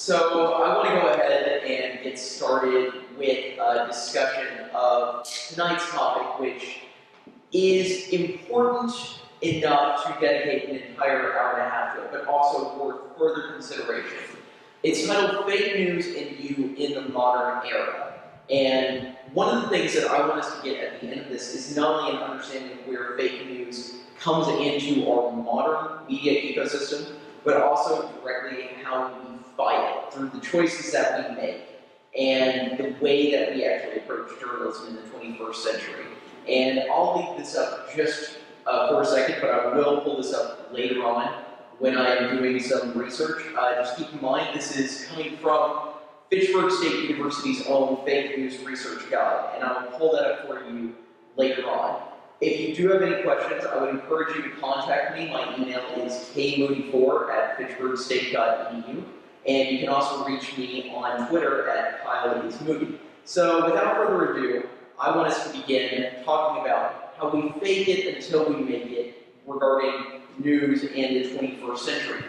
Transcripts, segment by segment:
So I want to go ahead and get started with a discussion of tonight's topic, which is important enough to dedicate an entire hour and a half to it, but also worth further consideration. It's titled Fake News and You in the Modern Era. And one of the things that I want us to get at the end of this is not only an understanding of where fake news comes into our modern media ecosystem, but also directly how we fight it through the choices that we make and the way that we actually approach journalism in the 21st century. And I'll leave this up just for a second, but I will pull this up later on when I am doing some research. Just keep in mind, this is coming from Fitchburg State University's own fake news research guide, and I will pull that up for you later on. If you do have any questions, I would encourage you to contact me. My email is kmoody4@fitchburgstate.edu, and you can also reach me on Twitter at KyleIsMoody. So without further ado, I want us to begin talking about how we fake it until we make it regarding news in the 21st century.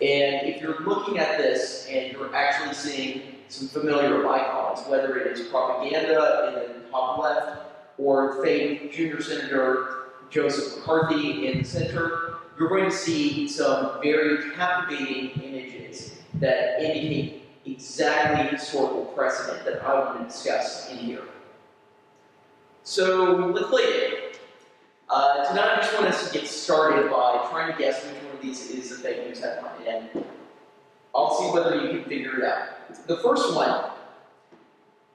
And if you're looking at this and you're actually seeing some familiar icons, whether it is propaganda in the top left or famed junior Senator Joseph McCarthy in the center, you're going to see some very captivating images that indicate exactly the historical precedent that I want to discuss in here. So let's play it. Tonight I just want us to get started by trying to guess which one of these is the fake news headline, and I'll see whether you can figure it out. The first one: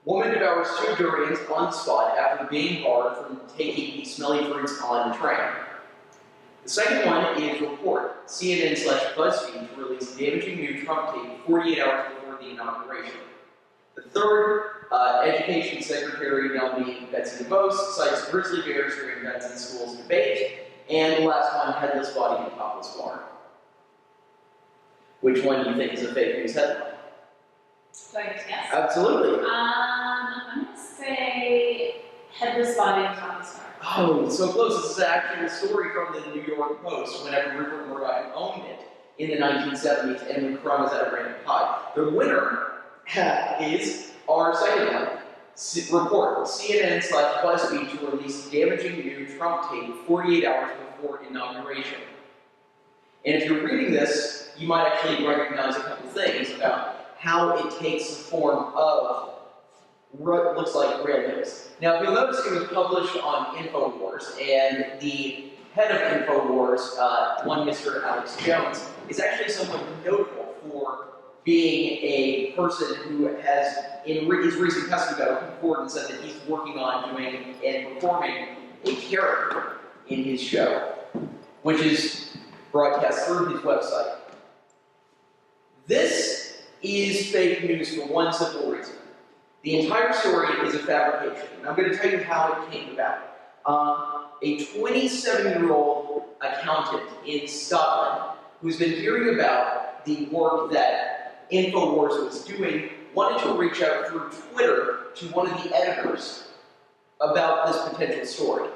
woman devours 2 durians on the spot after being barred from taking the smelly fruits on the train. The second one is report: CNN/BuzzFeed to release damaging new Trump tape 48 hours before the inauguration. The third, Education Secretary Melanie Betsy DeVos cites grizzly bears during guns in schools debate. And the last one, headless body in topless barn. Which one do you think is a fake news headline? Do I get to guess? Absolutely. I'm going to say headless body in topless barn. Oh, so close. This is actually a story from the New York Post whenever Rupert Murdoch owned it in the 1970s and when Crumb was at a random high. The winner is our second one. Report: CNN/BuzzFeed to release damaging new Trump tape 48 hours before inauguration. And if you're reading this, you might actually recognize a couple things about how it takes the form of what looks like real news. Now, if you'll notice, it was published on InfoWars, and the head of InfoWars, one Mr. Alex Jones, is actually somewhat notable for being a person who has, in his recent custody battle, come forward and said that he's working on doing and performing a character in his show, which is broadcast through his website. This is fake news for one simple reason. The entire story is a fabrication, and I'm going to tell you how it came about. A 27-year-old accountant in Scotland who's been hearing about the work that InfoWars was doing wanted to reach out through Twitter to one of the editors about this potential story.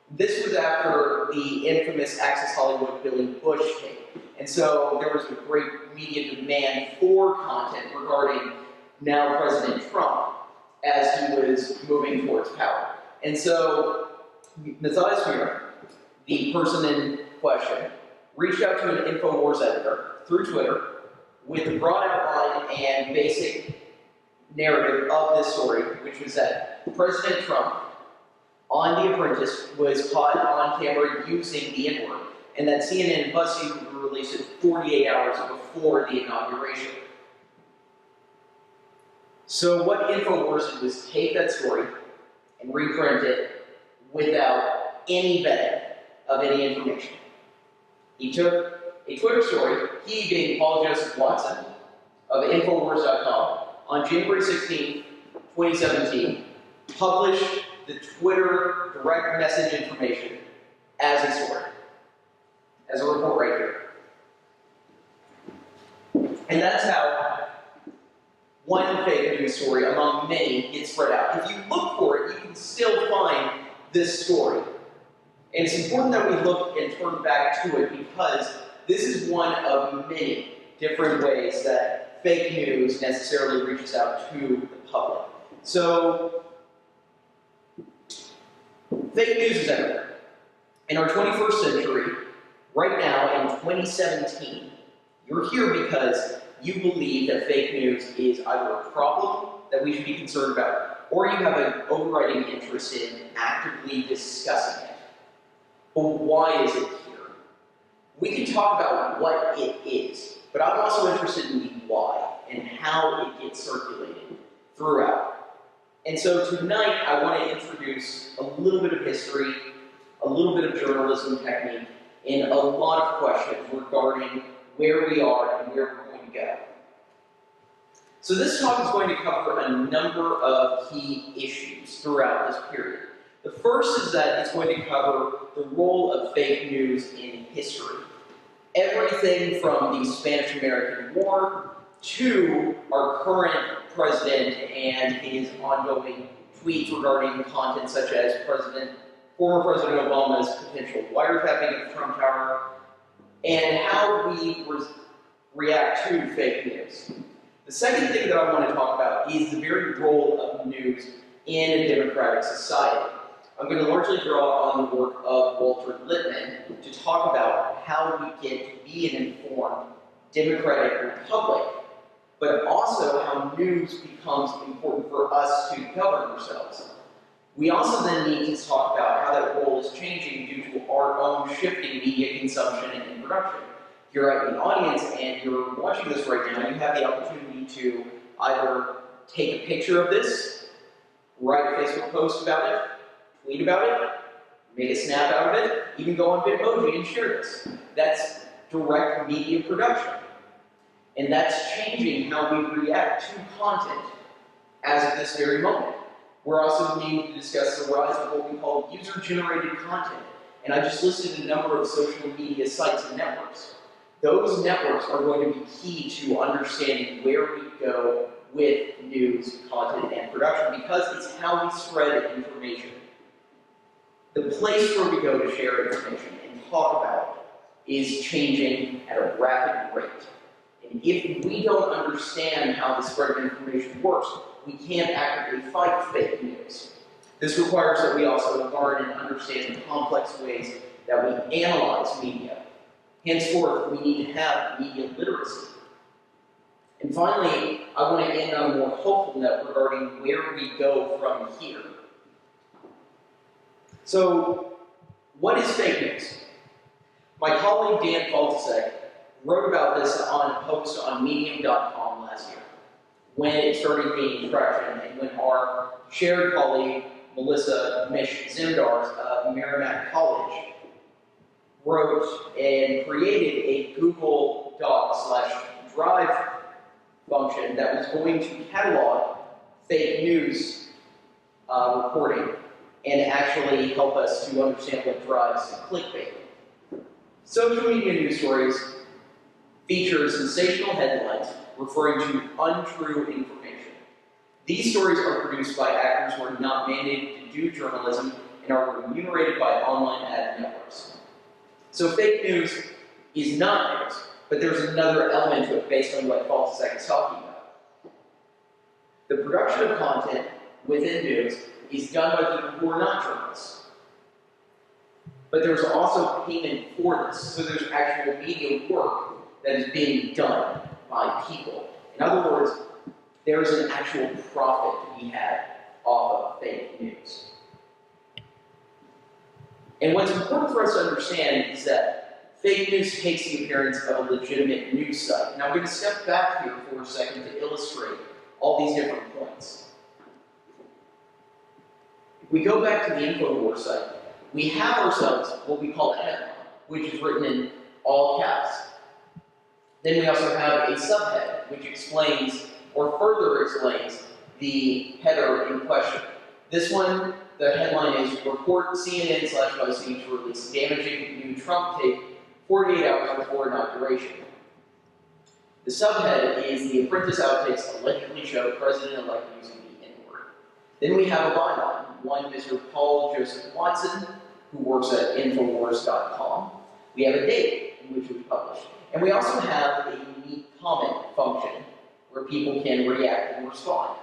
This was after the infamous Access Hollywood Billy Bush tape. And so there was a great media demand for content regarding now President Trump as he was moving towards power. And so Matthias Muir, the person in question, reached out to an InfoWars editor through Twitter with the broad outline and basic narrative of this story, which was that President Trump on The Apprentice was caught on camera using the N-word, and that CNN and BuzzFeed would release it 48 hours before the inauguration. So what InfoWars did was take that story and reprint it without any vetting of any information. He took a Twitter story, he being Paul Joseph Watson of Infowars.com, on January 16, 2017, published the Twitter direct message information as a story, as a report right here. And that's how one fake news story among many gets spread out. If you look for it, you can still find this story. And it's important that we look and turn back to it because this is one of many different ways that fake news necessarily reaches out to the public. So, fake news is everywhere. In our 21st century, right now in 2017, you're here because you believe that fake news is either a problem that we should be concerned about, or you have an overriding interest in actively discussing it. But why is it here? We can talk about what it is, but I'm also interested in the why and how it gets circulated throughout. And so tonight I want to introduce a little bit of history, a little bit of journalism technique, and a lot of questions regarding where we are and where we're going to go. So this talk is going to cover a number of key issues throughout this period. The first is that it's going to cover the role of fake news in history. Everything from the Spanish-American War to our current president and his ongoing tweets regarding content such as former President Obama's potential wiretapping of the Trump Tower, and how we react to fake news. The second thing that I want to talk about is the very role of news in a democratic society. I'm going to largely draw on the work of Walter Lippmann to talk about how we get to be an informed democratic republic, but also how news becomes important for us to govern ourselves. We also then need to talk about how that role is changing due to our own shifting media consumption and production. If you're out in the audience and you're watching this right now, you have the opportunity to either take a picture of this, write a Facebook post about it, tweet about it, make a snap out of it, even go on Bitmoji and share this. That's direct media production. And that's changing how we react to content as of this very moment. We're also needing to discuss the rise of what we call user-generated content. And I just listed a number of social media sites and networks. Those networks are going to be key to understanding where we go with news, content, and production because it's how we spread information. The place where we go to share information and talk about it is changing at a rapid rate. And if we don't understand how the spread of information works, we can't actively fight fake news. This requires that we also learn and understand the complex ways that we analyze media. Henceforth, we need to have media literacy. And finally, I want to end on a more hopeful note regarding where we go from here. So, what is fake news? My colleague Dan Faltasek wrote about this on a post on Medium.com last year, when it started gaining traction, and when our shared colleague, Melissa Mish-Zimdars of Merrimack College, wrote and created a Google Doc/Drive function that was going to catalog fake news reporting and actually help us to understand what drives clickbait. Social media news stories feature sensational headlines referring to untrue information. These stories are produced by actors who are not mandated to do journalism and are remunerated by online ad networks. So fake news is not news, but there's another element to it based on what Faltasek is talking about. The production of content within news is done by people who are not journalists. But there's also payment for this, so there's actual media work that is being done by people. In other words, there is an actual profit to be had off of fake news. And what's important for us to understand is that fake news takes the appearance of a legitimate news site. Now I'm going to step back here for a second to illustrate all these different points. If we go back to the InfoWars site, we have ourselves what we call a headline, which is written in all caps. Then we also have a subhead, which explains or further explains the header in question. This one, the headline is Report CNN/BuzzFeed to release damaging new Trump tape 48 hours before inauguration. The subhead is The Apprentice outtakes allegedly show President-elect using the N-word. Then we have a byline, one Mr. Paul Joseph Watson, who works at Infowars.com. We have a date in which it was published. And we also have a unique comment function where people can react and respond.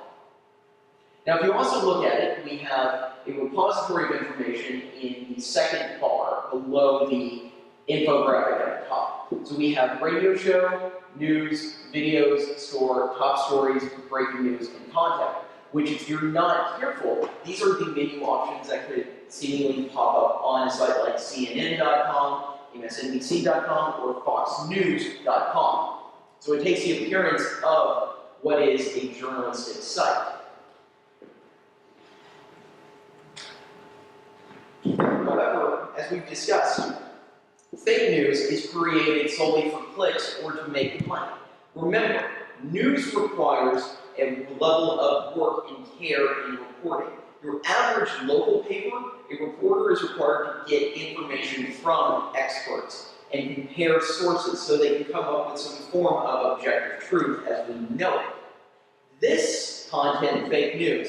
Now, if you also look at it, we have a repository of information in the second bar below the infographic at the top. So we have radio show, news, videos, store, top stories, breaking news, and contact, which if you're not careful, these are the menu options that could seemingly pop up on a site like CNN.com, MSNBC.com, or FoxNews.com. So it takes the appearance of what is a journalistic site. However, as we've discussed, fake news is created solely for clicks or to make money. Remember, news requires a level of work and care in reporting. Your average local paper, a reporter is required to get information from experts and compare sources so they can come up with some form of objective truth as we know it. This content, fake news,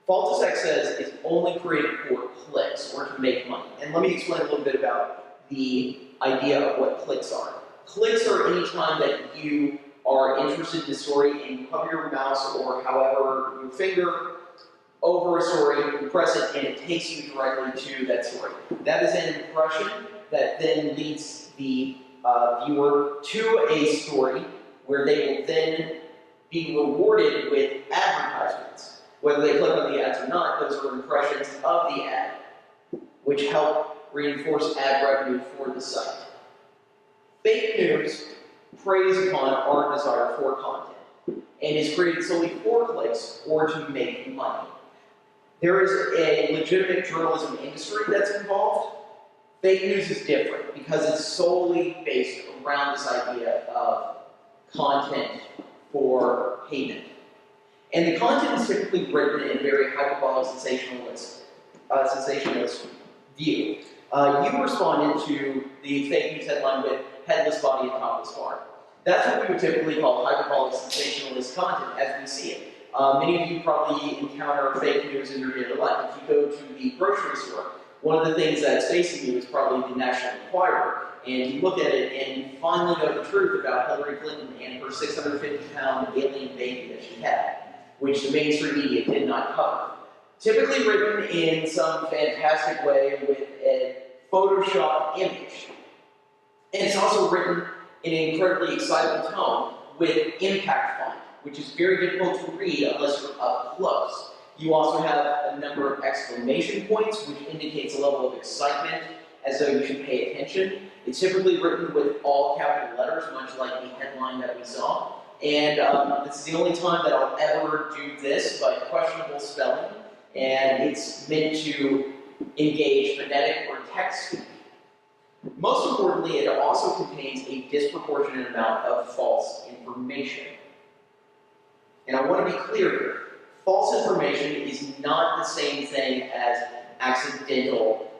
Faltosec says is only created for clicks or to make money. And let me explain a little bit about the idea of what clicks are. Clicks are any time that you are interested in a story and you hover your mouse or however your finger over a story, you press it, and it takes you directly to that story. That is an impression that then leads the viewer to a story where they will then be rewarded with advertisements. Whether they click on the ads or not, those are impressions of the ad, which help reinforce ad revenue for the site. Fake news preys upon our desire for content and is created solely for clicks or to make money. There is a legitimate journalism industry that's involved. Fake news is different because it's solely based around this idea of content for payment. And the content is typically written in a very hyperbolic sensationalist view. You responded to the fake news headline with headless body and topless bar. That's what we would typically call hyperbolic sensationalist content as we see it. Many of you probably encounter fake news in your daily life. If you go to the grocery store, one of the things that's facing you is probably the National Enquirer, and you look at it and you finally know the truth about Hillary Clinton and her 650-pound alien baby that she had, which the mainstream media did not cover. Typically written in some fantastic way with a Photoshop image. And it's also written in an incredibly excitable tone with impact font, which is very difficult to read unless you're up close. You also have a number of exclamation points, which indicates a level of excitement, as though you should pay attention. It's typically written with all capital letters, much like the headline that we saw. And this is the only time that I'll ever do this, but questionable spelling. And it's meant to engage phonetic or text speak. Most importantly, it also contains a disproportionate amount of false information. And I want to be clear here. False information is not the same thing as accidental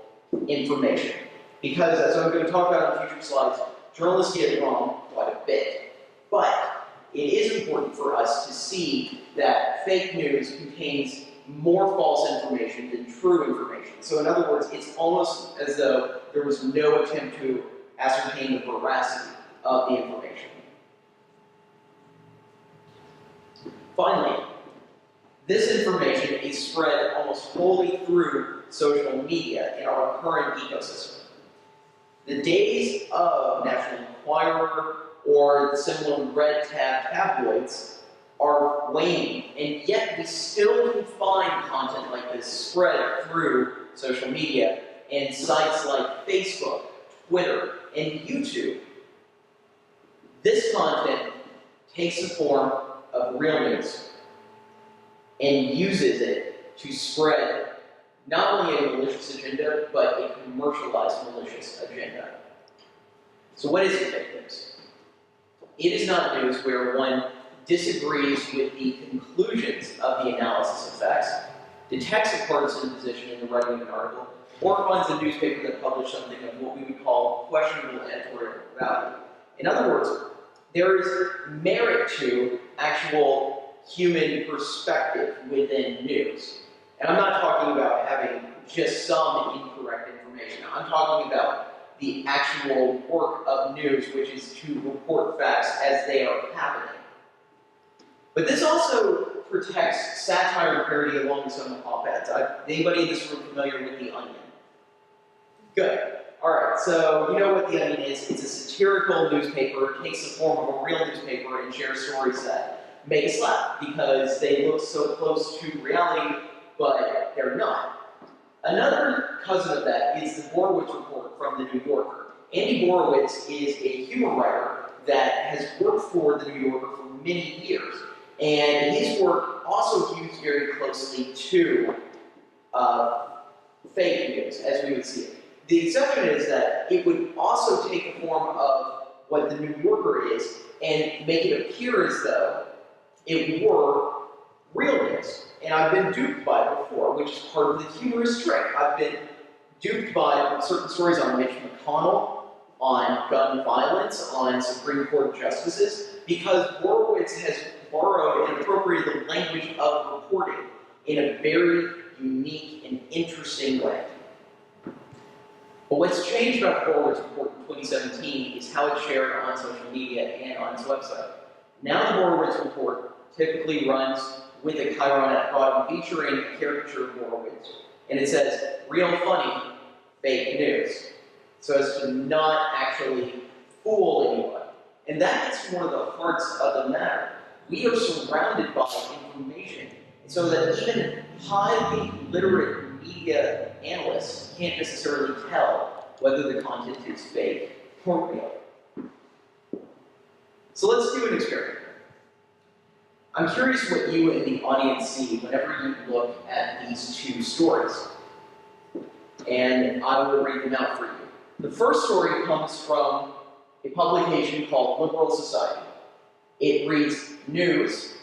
information. Because, as I'm going to talk about in future slides, journalists get it wrong quite a bit. But it is important for us to see that fake news contains more false information than true information. So in other words, it's almost as though there was no attempt to ascertain the veracity of the information. Finally, this information is spread almost wholly through social media in our current ecosystem. The days of National Enquirer or the similar red tab tabloids are waning, and yet we still can find content like this spread through social media and sites like Facebook, Twitter, and YouTube. This content takes the form of real news and uses it to spread not only a malicious agenda, but a commercialized malicious agenda. So what is fake news? It is not news where one disagrees with the conclusions of the analysis of facts, detects a partisan position in the writing of an article, or finds a newspaper that published something of what we would call questionable editorial value. In other words, there is merit to actual human perspective within news. And I'm not talking about having just some incorrect information. I'm talking about the actual work of news, which is to report facts as they are happening. But this also protects satire and parody along with some op-eds. Anybody in this room familiar with The Onion? Good. Alright, so you know what The Onion is. It's a satirical newspaper. It takes the form of a real newspaper and shares stories that make us laugh because they look so close to reality, but they're not. Another cousin of that is the Borowitz Report from The New Yorker. Andy Borowitz is a humor writer that has worked for The New Yorker for many years. And his work also hews very closely to fake news, as we would see it. The exception is that it would also take the form of what The New Yorker is and make it appear as though it were real news. And I've been duped by it before, which is part of the humorous trick. I've been duped by certain stories on Mitch McConnell, on gun violence, on Supreme Court justices, because Borowitz has borrowed and appropriated the language of reporting in a very unique and interesting way. But what's changed about the Borowitz Report in 2017 is how it's shared on social media and on its website. Now the Borowitz Report typically runs with a chyron at the bottom featuring a caricature of Borowitz. And it says, real funny, fake news. So as to not actually fool anyone. And that gets to one of the hearts of the matter. We are surrounded by information, so that even highly literate media analysts can't necessarily tell whether the content is fake or real. So let's do an experiment. I'm curious what you in the audience see whenever you look at these two stories. And I will read them out for you. The first story comes from a publication called Liberal Society. It reads news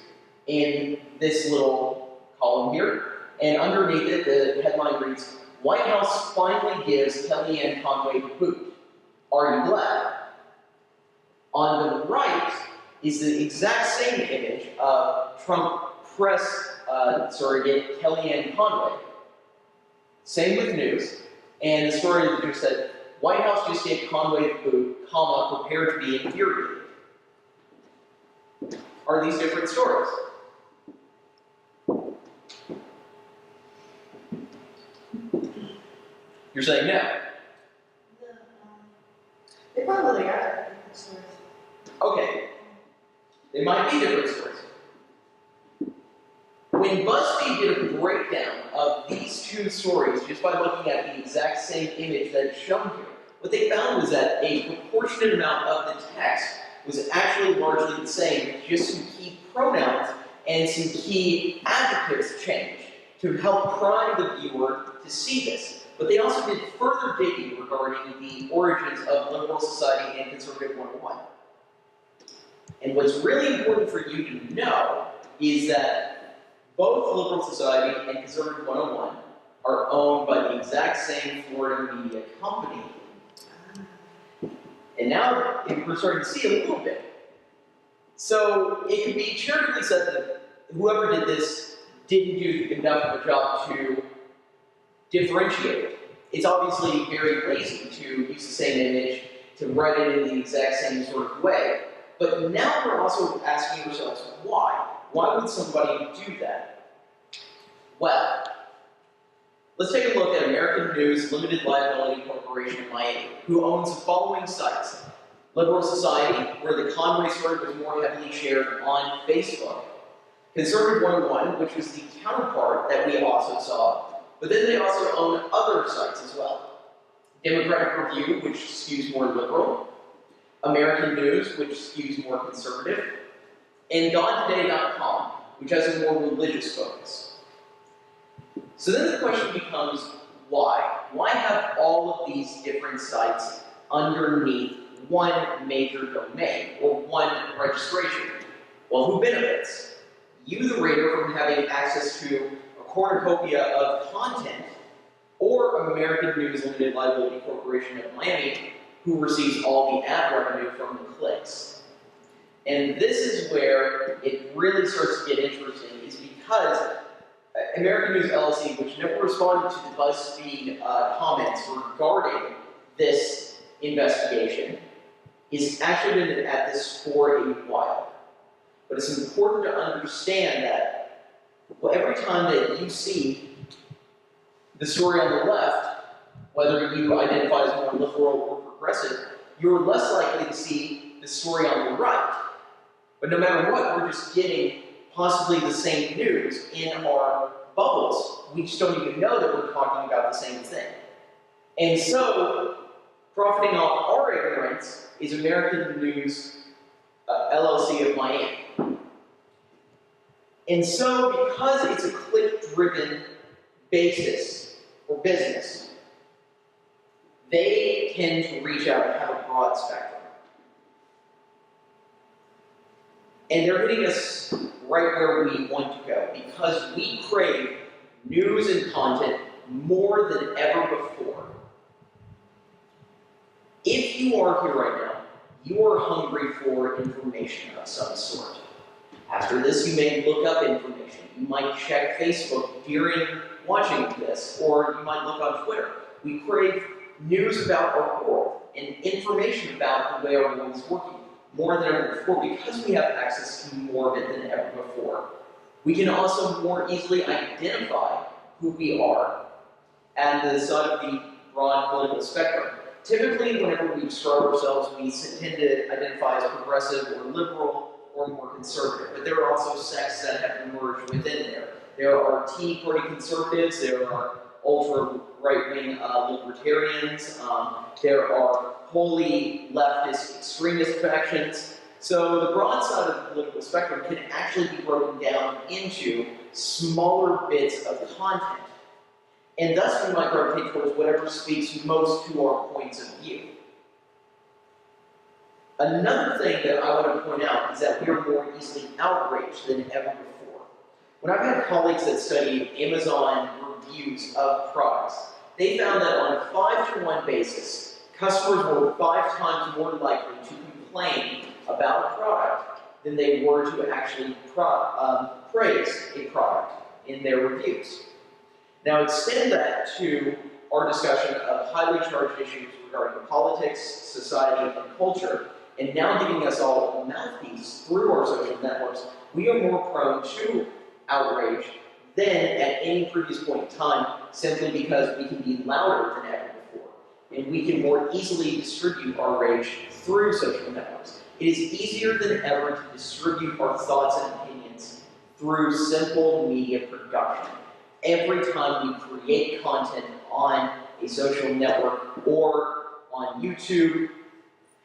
in this little column here, and underneath it, the headline reads, White House finally gives Kellyanne Conway the boot. Are you glad? On the right is the exact same image of Trump press surrogate Kellyanne Conway. Same with news, and the story that just said, White House just gave Conway the boot, comma, prepared to be infuriated. Are these different stories? You're saying no. They probably are different stories. Okay. They might be different stories. When BuzzFeed did a breakdown of these two stories just by looking at the exact same image that is shown here, what they found was that a proportionate amount of the text was actually largely the same, just some key pronouns and some key adjectives changed to help prime the viewer to see this. But they also did further digging regarding the origins of Liberal Society and Conservative 101. And what's really important for you to know is that both Liberal Society and Conservative 101 are owned by the exact same Florida media company. And now we're starting to see a little bit. So it could be charitably said that whoever did this didn't do enough of a job to differentiate it. It's obviously very lazy to use the same image, to write it in the exact same sort of way. But now we're also asking ourselves, why? Why would somebody do that? Well, let's take a look at American News Limited Liability Corporation in Miami, who owns the following sites. Liberal Society, where the Conway story was more heavily shared on Facebook. Conservative 101, which was the counterpart that we also saw, but then they also own other sites as well. Democratic Review, which skews more liberal. American News, which skews more conservative. And GodToday.com, which has a more religious focus. So then the question becomes, why? Why have all of these different sites underneath one major domain, or one registration? Well, who benefits? You, the reader, from having access to a cornucopia of content, or American News Limited Liability Corporation of Miami, who receives all the ad revenue from the clicks. And this is where it really starts to get interesting, is because American News LLC, which never responded to the BuzzFeed comments regarding this investigation, is actually been at this for a while. But it's important to understand that every time that you see the story on the left, whether you identify as more liberal or progressive, you're less likely to see the story on the right. But no matter what, we're just getting possibly the same news in our bubbles. We just don't even know that we're talking about the same thing. And so, profiting off our ignorance is American News LLC of Miami. And so, because it's a click-driven basis or business, they tend to reach out and have a broad spectrum. And they're hitting us right where we want to go, because we crave news and content more than ever before. If you are here right now, you are hungry for information of some sort. After this, you may look up information. You might check Facebook during watching this, or you might look on Twitter. We crave news about our world and information about the way our world is working more than ever before, because we have access to more of it than ever before. We can also more easily identify who we are at the side of the broad political spectrum. Typically, whenever we describe ourselves, we tend to identify as progressive or liberal or more conservative. But there are also sects that have emerged within there. There are Tea Party conservatives, there are ultra-right-wing libertarians, there are wholly leftist extremist factions. So the broad side of the political spectrum can actually be broken down into smaller bits of content. And thus we might gravitate towards whatever speaks most to our points of view. Another thing that I want to point out is that we are more easily outraged than ever before. When I've had colleagues that studied Amazon reviews of products, they found that on a 5-to-1 basis, customers were 5 times more likely to complain about a product than they were to actually praise a product in their reviews. Now extend that to our discussion of highly charged issues regarding politics, society, and culture, and now giving us all a mouthpiece through our social networks, we are more prone to outrage than at any previous point in time, simply because we can be louder than ever before, and we can more easily distribute our rage through social networks. It is easier than ever to distribute our thoughts and opinions through simple media production. Every time we create content on a social network or on YouTube,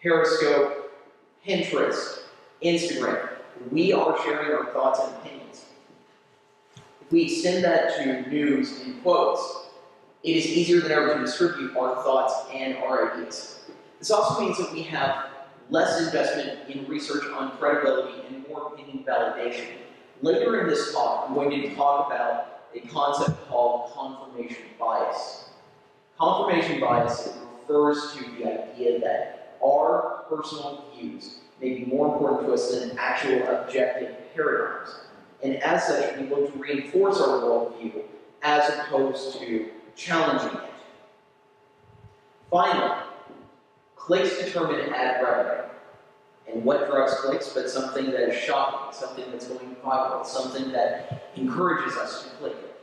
Periscope, Pinterest, Instagram, we are sharing our thoughts and opinions. If we extend that to news and quotes, it is easier than ever to distribute our thoughts and our ideas. This also means that we have less investment in research on credibility and more opinion validation. Later in this talk, I'm going to talk about a concept called confirmation bias. Confirmation bias refers to the idea that our personal views may be more important to us than actual objective paradigms. And as such, we look to reinforce our worldview as opposed to challenging it. Finally, clicks determine ad revenue. And what drives clicks but something that is shocking, something that's going viral, something that encourages us to click it.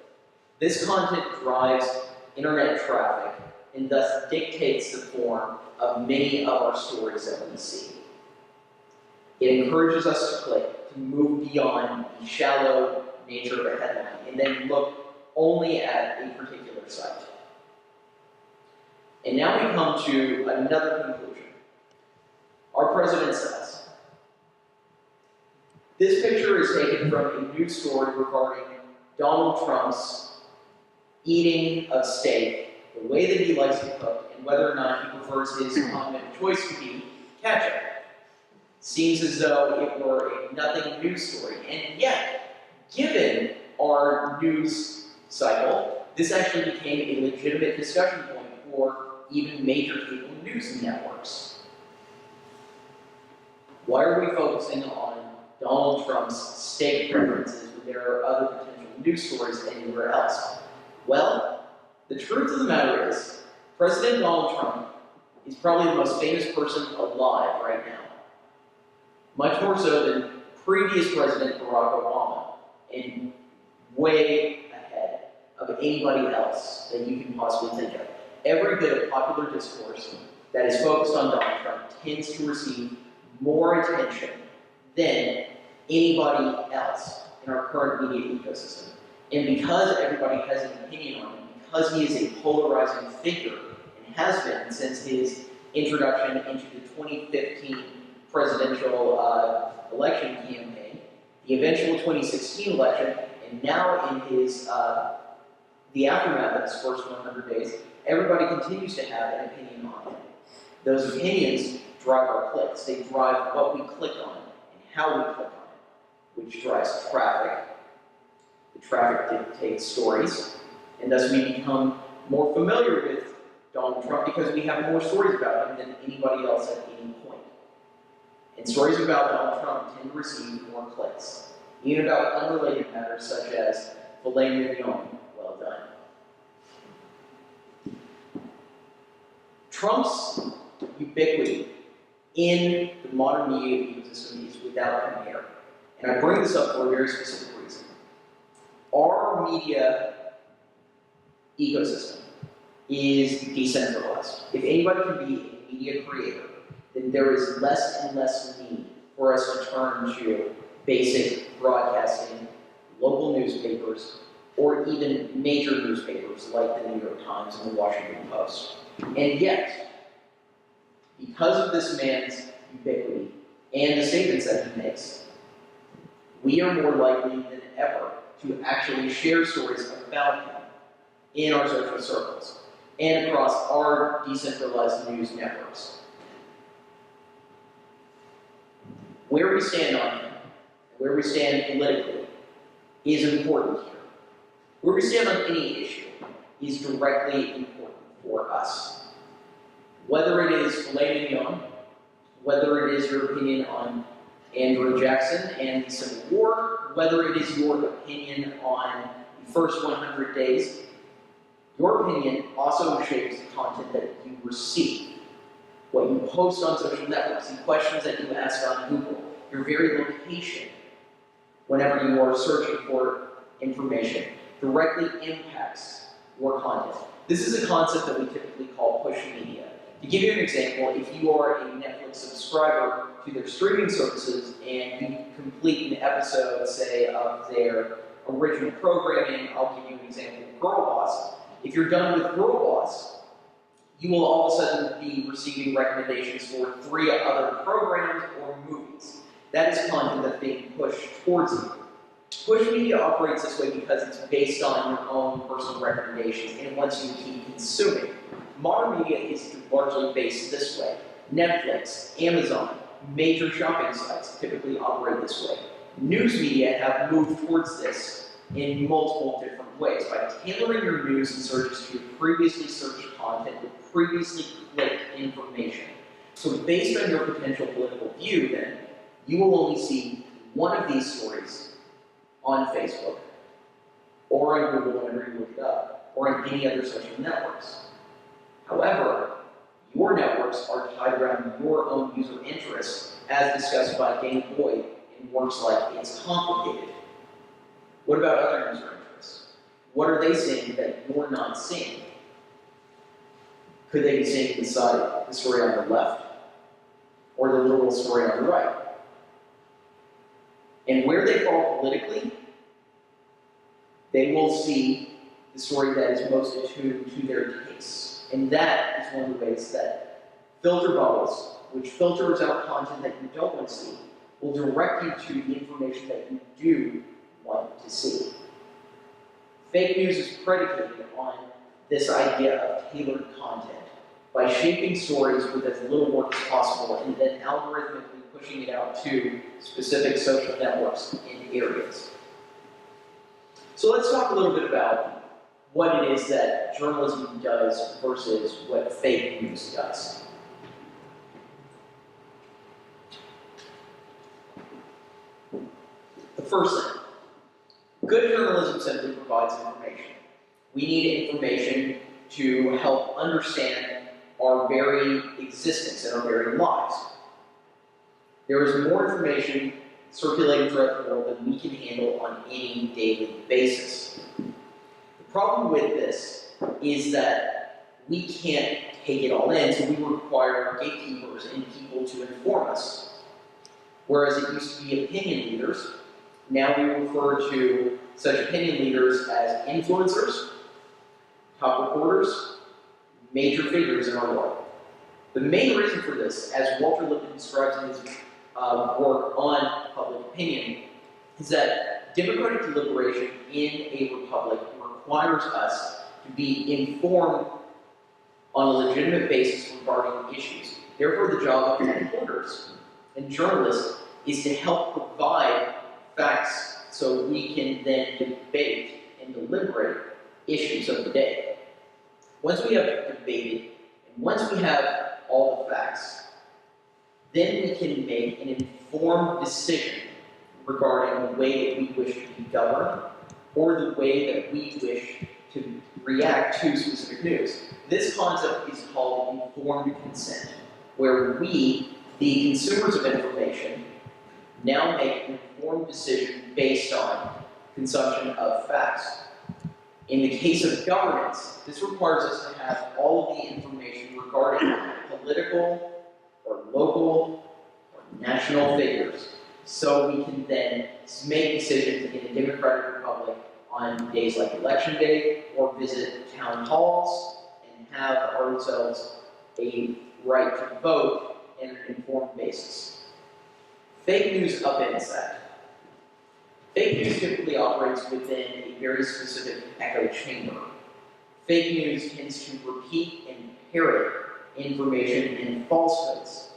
This content drives internet traffic and thus dictates the form of many of our stories that we see. It encourages us to click, to move beyond the shallow nature of a headline, and then look only at a particular site. And now we come to another conclusion. Our president says, this picture is taken from a news story regarding Donald Trump's eating of steak, the way that he likes to cook, and whether or not he prefers his condiment of choice to be ketchup. Seems as though it were a nothing news story, and yet, given our news cycle, this actually became a legitimate discussion point for even major cable news networks. Why are we focusing on Donald Trump's steak preferences when there are other potential news stories anywhere else? Well, the truth of the matter is, President Donald Trump is probably the most famous person alive right now. Much more so than previous President Barack Obama, and way ahead of anybody else that you can possibly think of. Every bit of popular discourse that is focused on Donald Trump tends to receive more attention than anybody else in our current media ecosystem. And because everybody has an opinion on him, because he is a polarizing figure, and has been since his introduction into the 2015 presidential election campaign, the eventual 2016 election, and now in his the aftermath of his first 100 days, everybody continues to have an opinion on him. Those opinions drive our clicks. They drive what we click on and how we click on it, which drives traffic. The traffic dictates stories, and thus we become more familiar with Donald Trump because we have more stories about him than anybody else at any point. And stories about Donald Trump tend to receive more clicks, even about unrelated matters such as filet mignon, well done. Trump's ubiquity in the modern media ecosystem is without compare. And I bring this up for a very specific reason. Our media ecosystem is decentralized. If anybody can be a media creator, then there is less and less need for us to turn to basic broadcasting, local newspapers, or even major newspapers like the New York Times and the Washington Post. And yet, because of this man's ubiquity and the statements that he makes, we are more likely than ever to actually share stories about him in our social circles and across our decentralized news networks. Where we stand on him, where we stand politically, is important here. Where we stand on any issue is directly important for us. Whether it is filet mignon, whether it is your opinion on Andrew Jackson and the Civil War, whether it is your opinion on the first 100 days, your opinion also shapes the content that you receive, what you post on social networks, the questions that you ask on Google, your very location, whenever you are searching for information, directly impacts your content. This is a concept that we typically call push media. To give you an example, if you are a Netflix subscriber to their streaming services and you complete an episode, say, of their original programming, I'll give you an example of Girl Boss. If you're done with Girl Boss, you will all of a sudden be receiving recommendations for 3 other programs or movies. That is content that's being pushed towards you. Push media operates this way because it's based on your own personal recommendations and it wants you to keep consuming. Modern media is largely based this way. Netflix, Amazon, major shopping sites typically operate this way. News media have moved towards this in multiple different ways by tailoring your news and searches to previously searched content with previously clicked information. So based on your potential political view, then, you will only see one of these stories on Facebook, or on Google whenever you look it up, or on any other social networks. However, your networks are tied around your own user interests, as discussed by Dana Boyd in works like It's Complicated. What about other user interests? What are they seeing that you're not seeing? Could they be seeing the story on the left, or the liberal story on the right? And where they fall politically, they will see the story that is most attuned to their tastes. And that is one of the ways that filter bubbles, which filters out content that you don't want to see, will direct you to the information that you do want to see. Fake news is predicated on this idea of tailored content by shaping stories with as little work as possible and then algorithmically pushing it out to specific social networks and areas. So let's talk a little bit about what it is that journalism does versus what fake news does. The first thing, good journalism simply provides information. We need information to help understand our very existence and our very lives. There is more information circulating throughout the world than we can handle on any daily basis. The problem with this is that we can't take it all in, so we require gatekeepers and people to inform us. Whereas it used to be opinion leaders, now we refer to such opinion leaders as influencers, top reporters, major figures in our world. The main reason for this, as Walter Lippmann describes in his work on public opinion, is that democratic deliberation in a republic requires us to be informed on a legitimate basis regarding issues. Therefore, the job of reporters and journalists is to help provide facts so we can then debate and deliberate issues of the day. Once we have debated, and once we have all the facts, then we can make an informed decision regarding the way that we wish to be governed or the way that we wish to react to specific news. This concept is called informed consent, where we, the consumers of information, now make an informed decision based on consumption of facts. In the case of governance, this requires us to have all of the information regarding political or local or national figures, so we can then make decisions in a democratic republic on days like Election Day, or visit town halls and have ourselves a right to vote on an informed basis. Fake news upends that. Fake news typically operates within a very specific echo chamber. Fake news tends to repeat and parrot information and falsehoods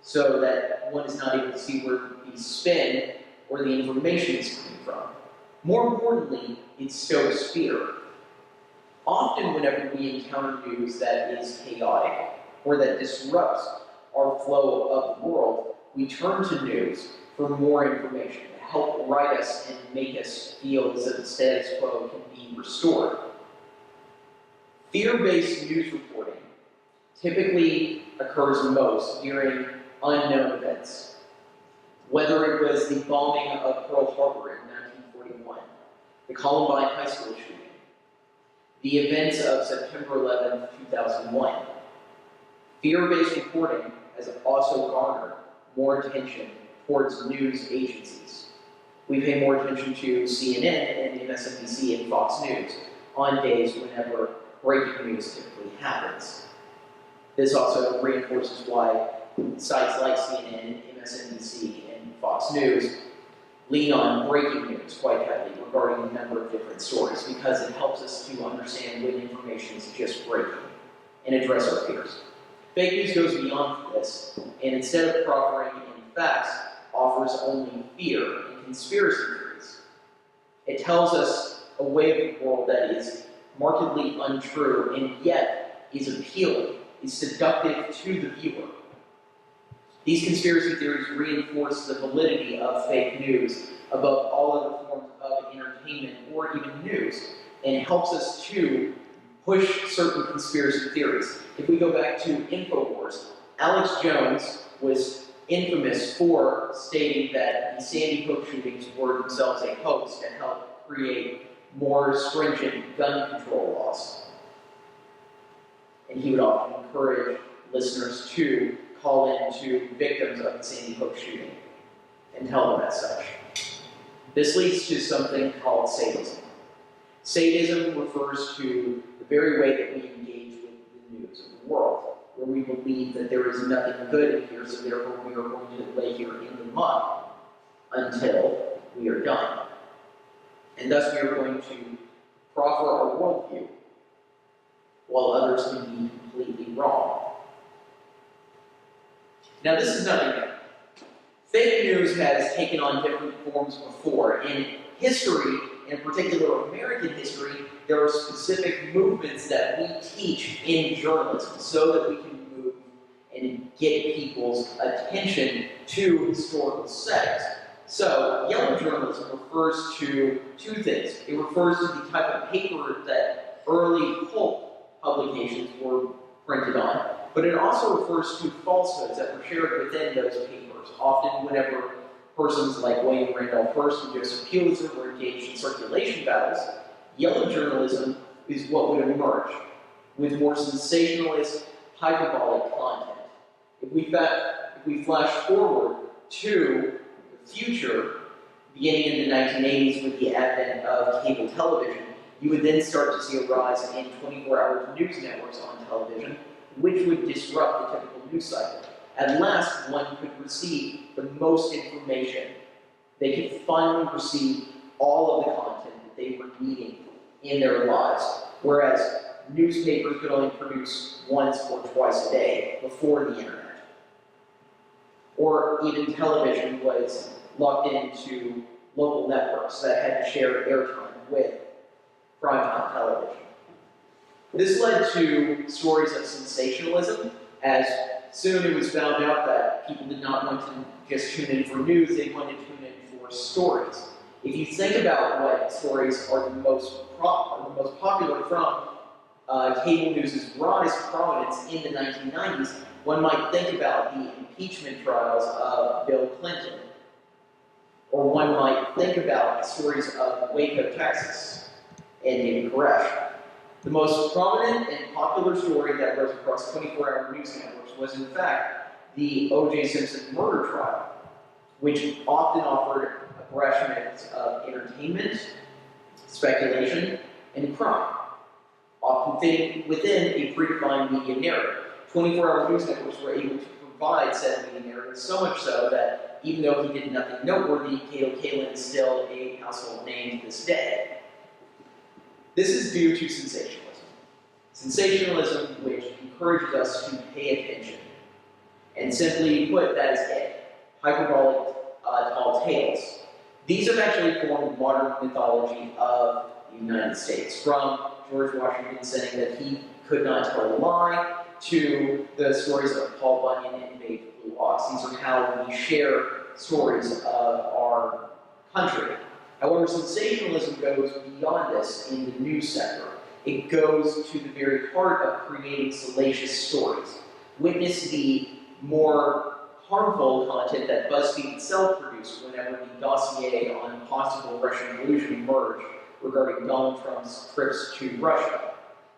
so that one is not able to see where the spin or the information is coming from. More importantly, it stokes fear. Often whenever we encounter news that is chaotic or that disrupts our flow of the world, we turn to news for more information to help right us and make us feel as if the status quo can be restored. Fear-based news reporting typically occurs most during unknown events. Whether it was the bombing of Pearl Harbor in 1941, the Columbine High School shooting, the events of September 11, 2001, fear-based reporting has also garnered more attention towards news agencies. We pay more attention to CNN and MSNBC and Fox News on days whenever breaking news typically happens. This also reinforces why sites like CNN, MSNBC, and Fox News lean on breaking news quite heavily regarding a number of different stories, because it helps us to understand when information is just breaking and address our fears. Fake news goes beyond this, and instead of proffering any facts, offers only fear and conspiracy theories. It tells us a way of the world that is markedly untrue and yet is appealing, is seductive to the viewer. These conspiracy theories reinforce the validity of fake news above all other forms of entertainment or even news, and helps us to push certain conspiracy theories. If we go back to InfoWars, Alex Jones was infamous for stating that the Sandy Hook shootings were themselves a hoax to help create more stringent gun control laws. And he would often encourage listeners to call in to victims of the Sandy Hook shooting and tell them as such. This leads to something called sadism. Sadism refers to the very way that we engage with the news of the world, where we believe that there is nothing good in here, so therefore we are going to lay here in the mud until we are done. And thus we are going to proffer our worldview, while others can be completely wrong. Now, this is nothing new. Fake news has taken on different forms before. In history, in particular American history, there are specific movements that we teach in journalism so that we can move and get people's attention to historical settings. So, yellow journalism refers to two things. It refers to the type of paper that early pulp publications were printed on, but it also refers to falsehoods that were shared within those papers. Often, whenever persons like William Randolph Hearst and Joseph Pulitzer were engaged in circulation battles, yellow journalism is what would emerge, with more sensationalist, hyperbolic content. If we flash forward to the future, beginning in the 1980s with the advent of cable television, you would then start to see a rise in 24-hour news networks on television, which would disrupt the typical news cycle. At last, one could receive the most information. They could finally receive all of the content that they were needing in their lives, whereas newspapers could only produce once or twice a day before the internet. Or even television was locked into local networks that had to share airtime with primetime television. This led to stories of sensationalism, as soon it was found out that people did not want to just tune in for news, they wanted to tune in for stories. If you think about what stories are the most popular from cable news' broadest prominence in the 1990s, one might think about the impeachment trials of Bill Clinton. Or one might think about stories of Waco, Texas, and David Koresh. The most prominent and popular story that rose across 24-hour news networks was, in fact, the O.J. Simpson murder trial, which often offered a brash mix of entertainment, speculation, and crime, often fitting within a predefined media narrative. 24-hour news networks were able to provide said media narrative, so much so that even though he did nothing noteworthy, Kato Kaelin is still a household name to this day. This is due to sensationalism. Sensationalism which encourages us to pay attention. And simply put, that is it. Hyperbolic tall tales. These have actually formed modern mythology of the United States, from George Washington saying that he could not tell a lie, to the stories of Paul Bunyan and Babe the Blue Ox. These are how we share stories of our country. However, sensationalism goes beyond this in the news sector. It goes to the very heart of creating salacious stories. Witness the more harmful content that BuzzFeed itself produced whenever the dossier on possible Russian collusion emerged regarding Donald Trump's trips to Russia.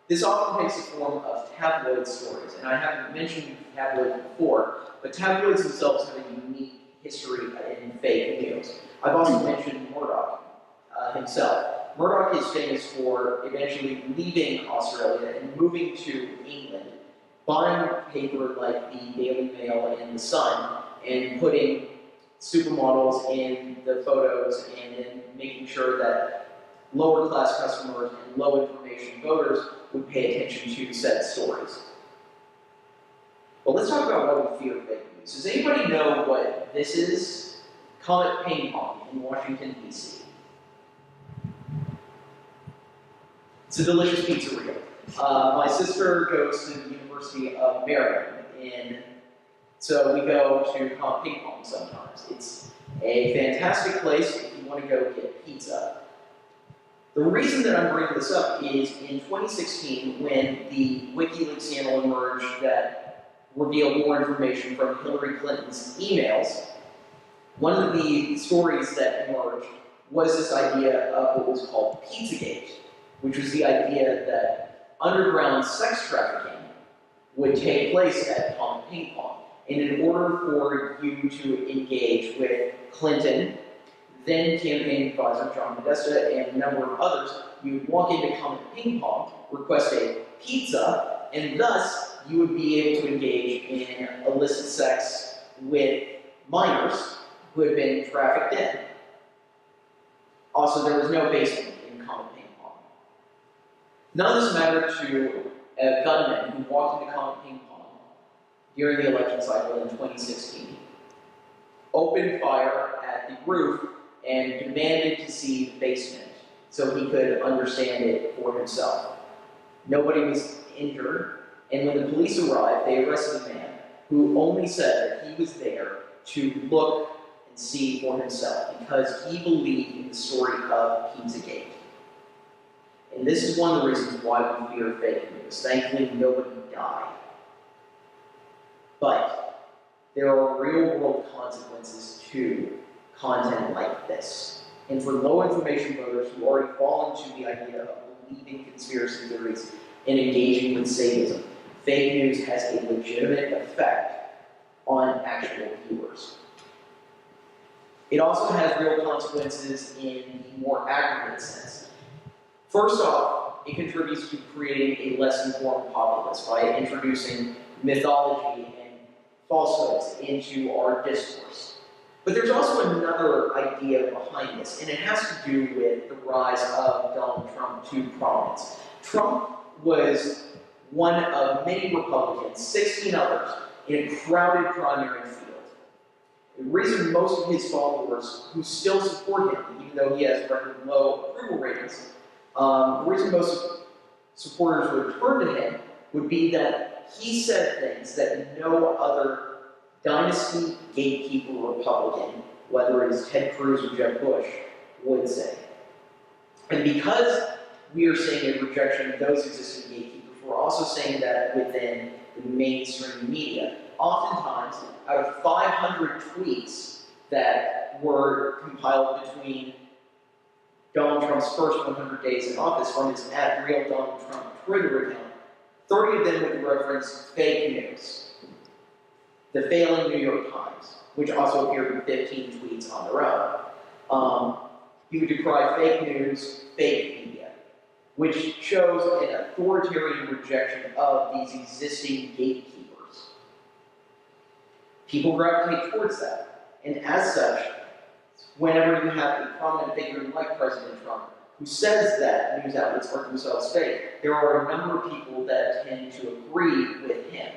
This often takes the form of tabloid stories, and I haven't mentioned tabloids before, but tabloids themselves have a unique history in fake news. I've also mentioned Murdoch himself. Murdoch is famous for eventually leaving Australia and moving to England, buying paper like the Daily Mail and the Sun, and putting supermodels in the photos and then making sure that lower class customers and low information voters would pay attention to said stories. But let's talk about why we fear fake news. Does anybody know what this is? Comet Ping Pong in Washington, D.C. It's a delicious pizzeria. My sister goes to the University of Maryland, and so we go to Comet Ping Pong sometimes. It's a fantastic place if you want to go get pizza. The reason that I'm bringing this up is in 2016, when the WikiLeaks scandal emerged that revealed more information from Hillary Clinton's emails, one of the stories that emerged was this idea of what was called Pizzagate, which was the idea that underground sex trafficking would take place at Comet Ping Pong. And in order for you to engage with Clinton, then campaign advisor John Podesta, and a number of others, you would walk into Comet Ping Pong, request a pizza, and thus you would be able to engage in illicit sex with minors who had been trafficked in. Also, there was no basement in Comet Ping Pong. None of this mattered to a gunman who walked into Comet Ping Pong during the election cycle in 2016, opened fire at the roof, and demanded to see the basement so he could understand it for himself. Nobody was injured, and when the police arrived, they arrested a man who only said that he was there to look and see for himself because he believed in the story of Pizzagate. And this is one of the reasons why we fear fake news. Thankfully, nobody died. But there are real-world consequences to content like this. And for low information voters who already fall into the idea of believing conspiracy theories and engaging with sadism, fake news has a legitimate effect on actual viewers. It also has real consequences in the more aggregate sense. First off, it contributes to creating a less informed populace by introducing mythology and falsehoods into our discourse. But there's also another idea behind this, and it has to do with the rise of Donald Trump to prominence. Trump was one of many Republicans, 16 others, in a crowded primary field. The reason most of his followers, who still support him, even though he has record low approval ratings, the reason most supporters would turn to him would be that he said things that no other dynasty gatekeeper Republican, whether it is Ted Cruz or Jeb Bush, would say. And because we are seeing a rejection of those existing gatekeepers, we're also saying that within the mainstream media. Oftentimes, out of 500 tweets that were compiled between Donald Trump's first 100 days in office from his @RealDonaldTrump Twitter account, 30 of them would reference fake news. The failing New York Times, which also appeared in 15 tweets on their own. He would decry fake news, fake media, which shows an authoritarian rejection of these existing gatekeepers. People gravitate towards that. And as such, whenever you have a prominent figure like President Trump, who says that news outlets are themselves fake, there are a number of people that tend to agree with him.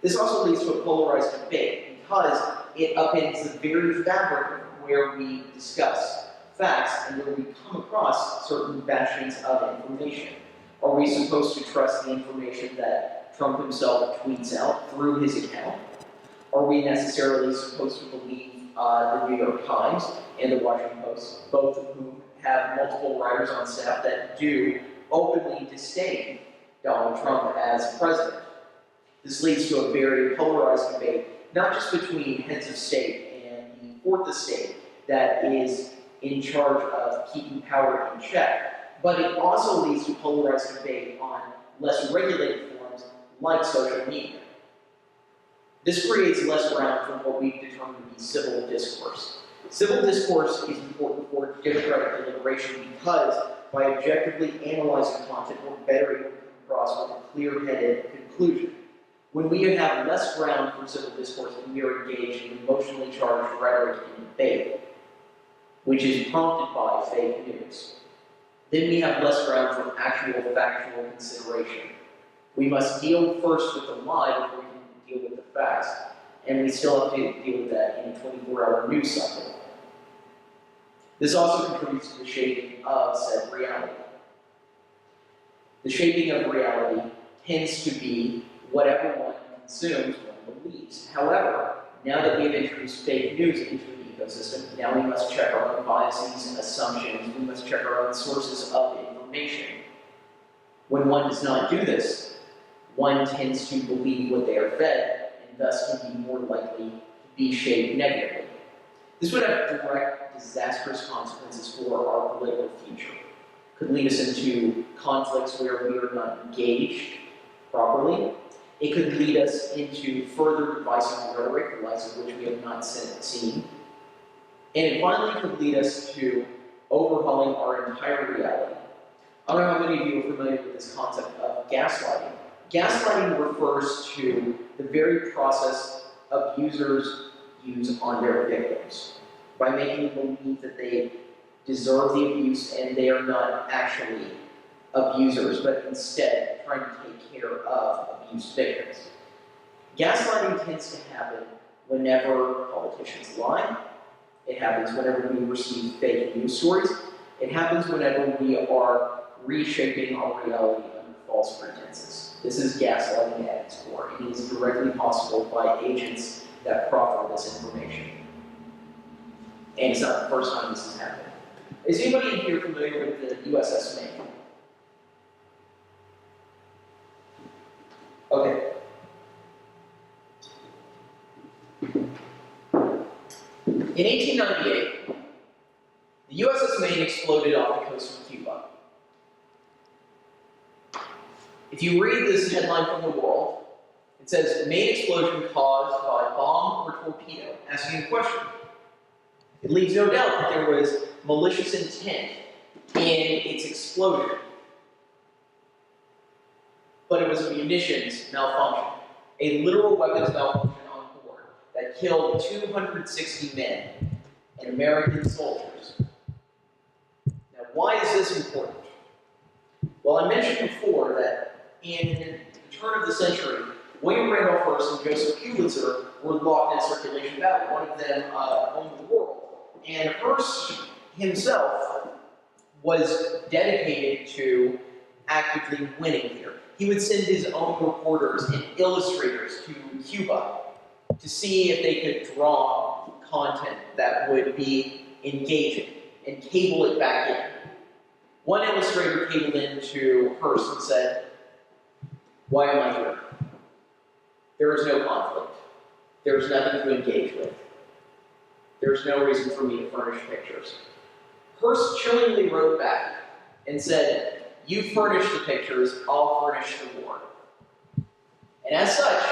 This also leads to a polarized debate because it upends the very fabric where we discuss facts and where we come across certain bastions of information. Are we supposed to trust the information that Trump himself tweets out through his account? Are we necessarily supposed to believe the New York Times and the Washington Post, both of whom have multiple writers on staff that do openly disdain Donald Trump as president? This leads to a very polarized debate, not just between heads of state and the fourth estate that is in charge of keeping power in check, but it also leads to polarized debate on less regulated forms like social media. This creates less ground for what we've determined to be civil discourse. Civil discourse is important for democratic deliberation because by objectively analyzing content, we're better able to come across with a clear-headed conclusion. When we have less ground for civil discourse and we are engaged in emotionally charged rhetoric and debate, which is prompted by fake news, then we have less ground for actual factual consideration. We must deal first with the lie before we can deal with the facts, and we still have to deal with that in a 24-hour news cycle. This also contributes to the shaping of said reality. The shaping of reality tends to be whatever one consumes, one believes. However, now that we've introduced fake news into the ecosystem, now we must check our own biases and assumptions, we must check our own sources of information. When one does not do this, one tends to believe what they are fed, and thus can be more likely to be shaped negatively. This would have direct, disastrous consequences for our political future. Could lead us into conflicts where we are not engaged properly. It could lead us into further divisive rhetoric, the likes of which we have not seen. And it finally could lead us to overhauling our entire reality. I don't know how many of you are familiar with this concept of gaslighting. Gaslighting refers to the very process abusers use on their victims by making them believe that they deserve the abuse and they are not actually abusers, but instead trying to take care of abused victims. Gaslighting tends to happen whenever politicians lie. It happens whenever we receive fake news stories. It happens whenever we are reshaping our reality under false pretenses. This is gaslighting at its core. It is directly possible by agents that proffer this information. And it's not the first time this has happened. Is anybody in here familiar with the USS Maine? Okay. In 1898, the USS Maine exploded off the coast of Cuba. If you read this headline from the World, it says, Maine explosion caused by bomb or torpedo, asking a question. It leaves no doubt that there was malicious intent in its explosion. But it was a munitions malfunction, a literal weapons malfunction on board that killed 260 men and American soldiers. Now, why is this important? Well, I mentioned before that in the turn of the century, William Randolph Hearst and Joseph Pulitzer were locked in a circulation battle. One of them owned the world. And Hearst himself was dedicated to actively winning here. He would send his own reporters and illustrators to Cuba to see if they could draw content that would be engaging and cable it back in. One illustrator cabled in to Hearst and said, "Why am I here? There is no conflict. There is nothing to engage with. There's no reason for me to furnish pictures." Hearst chillingly wrote back and said, "You furnish the pictures, I'll furnish the war." And as such,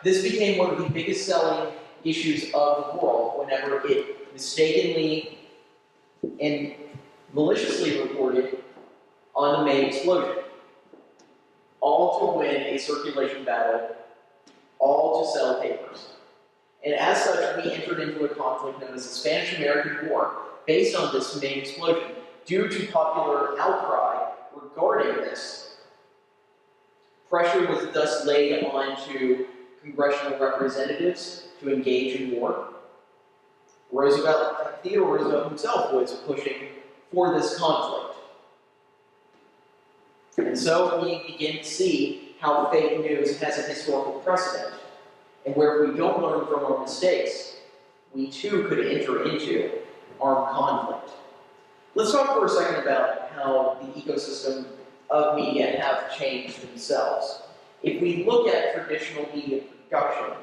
this became one of the biggest selling issues of the world whenever it mistakenly and maliciously reported on the Maine explosion. All to win a circulation battle, all to sell papers. And as such, we entered into a conflict known as the Spanish-American War, based on this Maine explosion. Due to popular outcry regarding this, pressure was thus laid onto congressional representatives to engage in war. Theodore Roosevelt himself was pushing for this conflict. And so we begin to see how fake news has a historical precedent, and where if we don't learn from our mistakes, we too could enter into armed conflict. Let's talk for a second about how the ecosystem of media have changed themselves. If we look at traditional media production,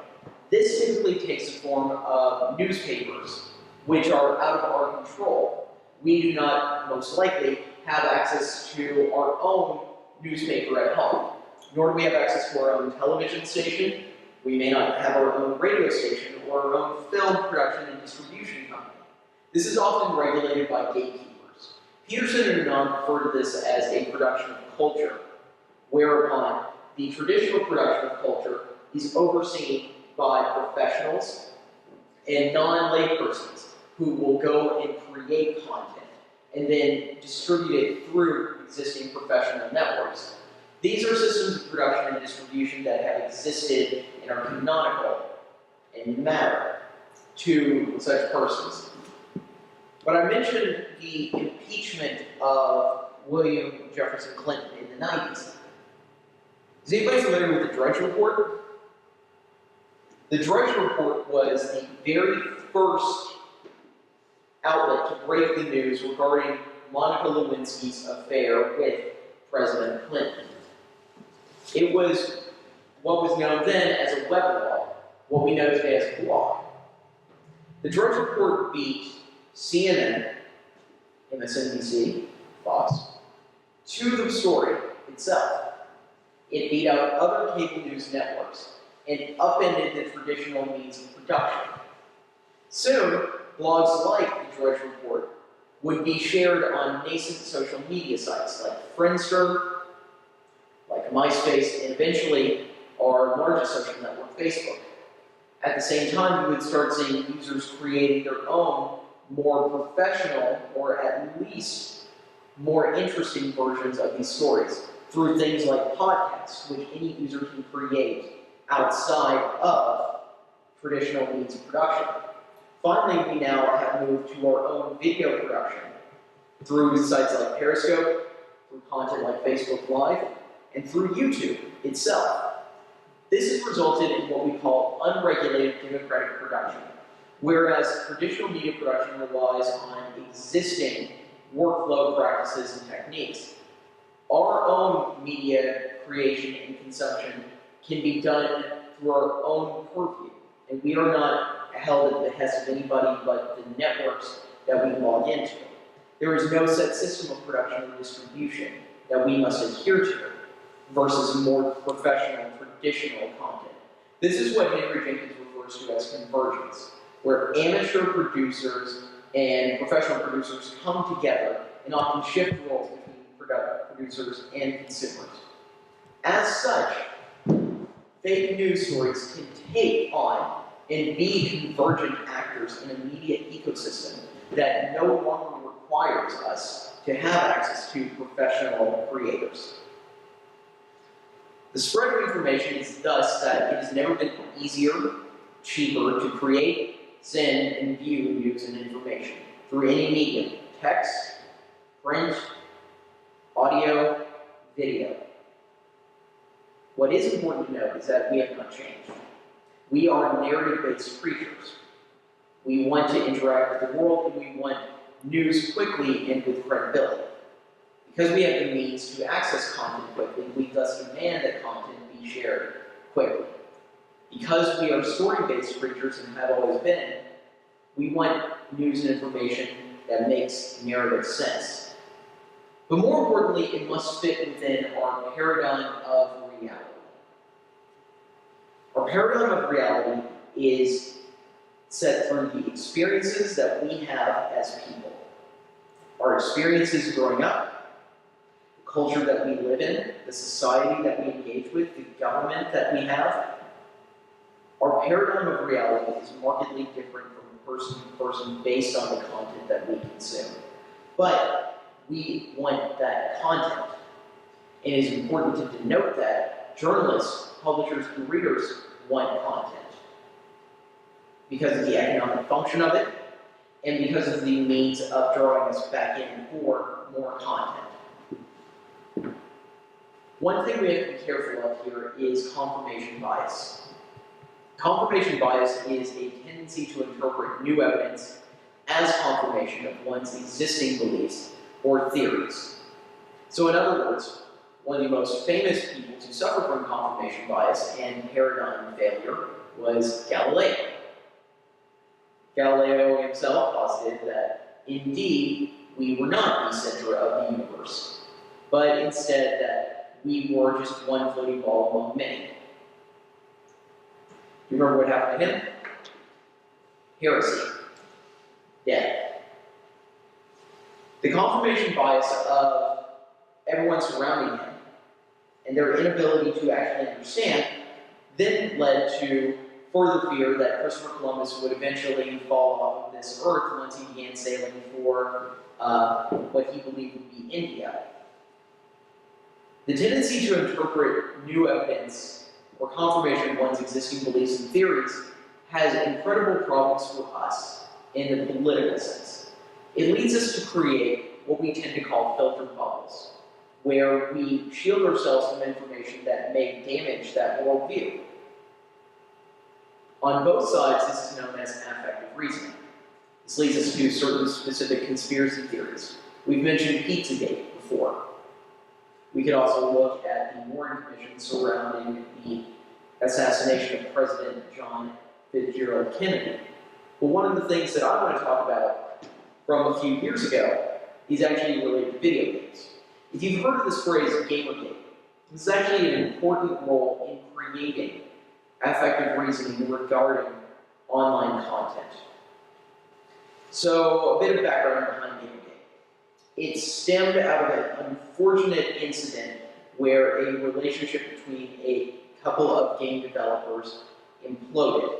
this typically takes the form of newspapers, which are out of our control. We do not, most likely, have access to our own newspaper at home, nor do we have access to our own television station. We may not have our own radio station or our own film production and distribution company. This is often regulated by gatekeepers. Peterson and Anand refer to this as a production of culture, whereupon the traditional production of culture is overseen by professionals and non-laypersons who will go and create content and then distribute it through existing professional networks. These are systems of production and distribution that have existed and are canonical and matter to such persons. But I mentioned the impeachment of William Jefferson Clinton in the 90s. Is anybody familiar with the Drudge Report? The Drudge Report was the very first outlet to break the news regarding Monica Lewinsky's affair with President Clinton. It was what was known then as a weblog, what we know today as a blog. The Drudge Report beat CNN, MSNBC, Fox, to the story itself. It beat out other cable news networks and upended the traditional means of production. Soon, blogs like the Drudge Report would be shared on nascent social media sites like Friendster, like MySpace, and eventually our largest social network, Facebook. At the same time, we would start seeing users creating their own more professional, or at least more interesting versions of these stories through things like podcasts, which any user can create outside of traditional means of production. Finally, we now have moved to our own video production through sites like Periscope, through content like Facebook Live, and through YouTube itself. This has resulted in what we call unregulated democratic production, whereas traditional media production relies on existing workflow practices and techniques. Our own media creation and consumption can be done through our own purview, and we are not held at the behest of anybody but the networks that we log into. There is no set system of production or distribution that we must adhere to versus more professional, traditional content. This is what Henry Jenkins refers to as convergence, where amateur producers and professional producers come together and often shift roles between producers and consumers. As such, fake news stories can take on and be convergent actors in a media ecosystem that no longer requires us to have access to professional creators. The spread of information is thus that it has never been easier, cheaper to create, send, and view news and information through any medium: text, print, audio, video. What is important to note is that we have not changed. We are narrative-based creatures. We want to interact with the world, and we want news quickly and with credibility. Because we have the means to access content quickly, we thus demand that content be shared quickly. Because we are story-based creatures and have always been, we want news and information that makes narrative sense. But more importantly, it must fit within our paradigm of reality. Our paradigm of reality is set through the experiences that we have as people. Our experiences growing up, the culture that we live in, the society that we engage with, the government that we have. Our paradigm of reality is markedly different from person to person based on the content that we consume. But we want that content. It is important to denote that journalists, publishers, and readers want content because of the economic function of it and because of the means of drawing us back in for more content. One thing we have to be careful of here is confirmation bias. Confirmation bias is a tendency to interpret new evidence as confirmation of one's existing beliefs or theories. So in other words, one of the most famous people to suffer from confirmation bias and paradigm failure was Galileo. Galileo himself posited that indeed we were not the center of the universe, but instead that we were just one floating ball among many. You remember what happened to him? Heresy. Death. The confirmation bias of everyone surrounding him and their inability to actually understand then led to further fear that Christopher Columbus would eventually fall off of this earth once he began sailing for what he believed would be India. The tendency to interpret new evidence or confirmation of one's existing beliefs and theories has incredible problems for us in the political sense. It leads us to create what we tend to call filtered bubbles, where we shield ourselves from information that may damage that worldview. On both sides, this is known as affective reasoning. This leads us to certain specific conspiracy theories. We've mentioned Pizzagate before. We could also look at the Warren Commission surrounding the assassination of President John Fitzgerald Kennedy. But one of the things that I want to talk about from a few years ago is actually related to video games. If you've heard of this phrase, Gamergate, this is actually an important role in creating affective reasoning regarding online content. So, a bit of background behind Gamergate. It stemmed out of an unfortunate incident where a relationship between a couple of game developers imploded,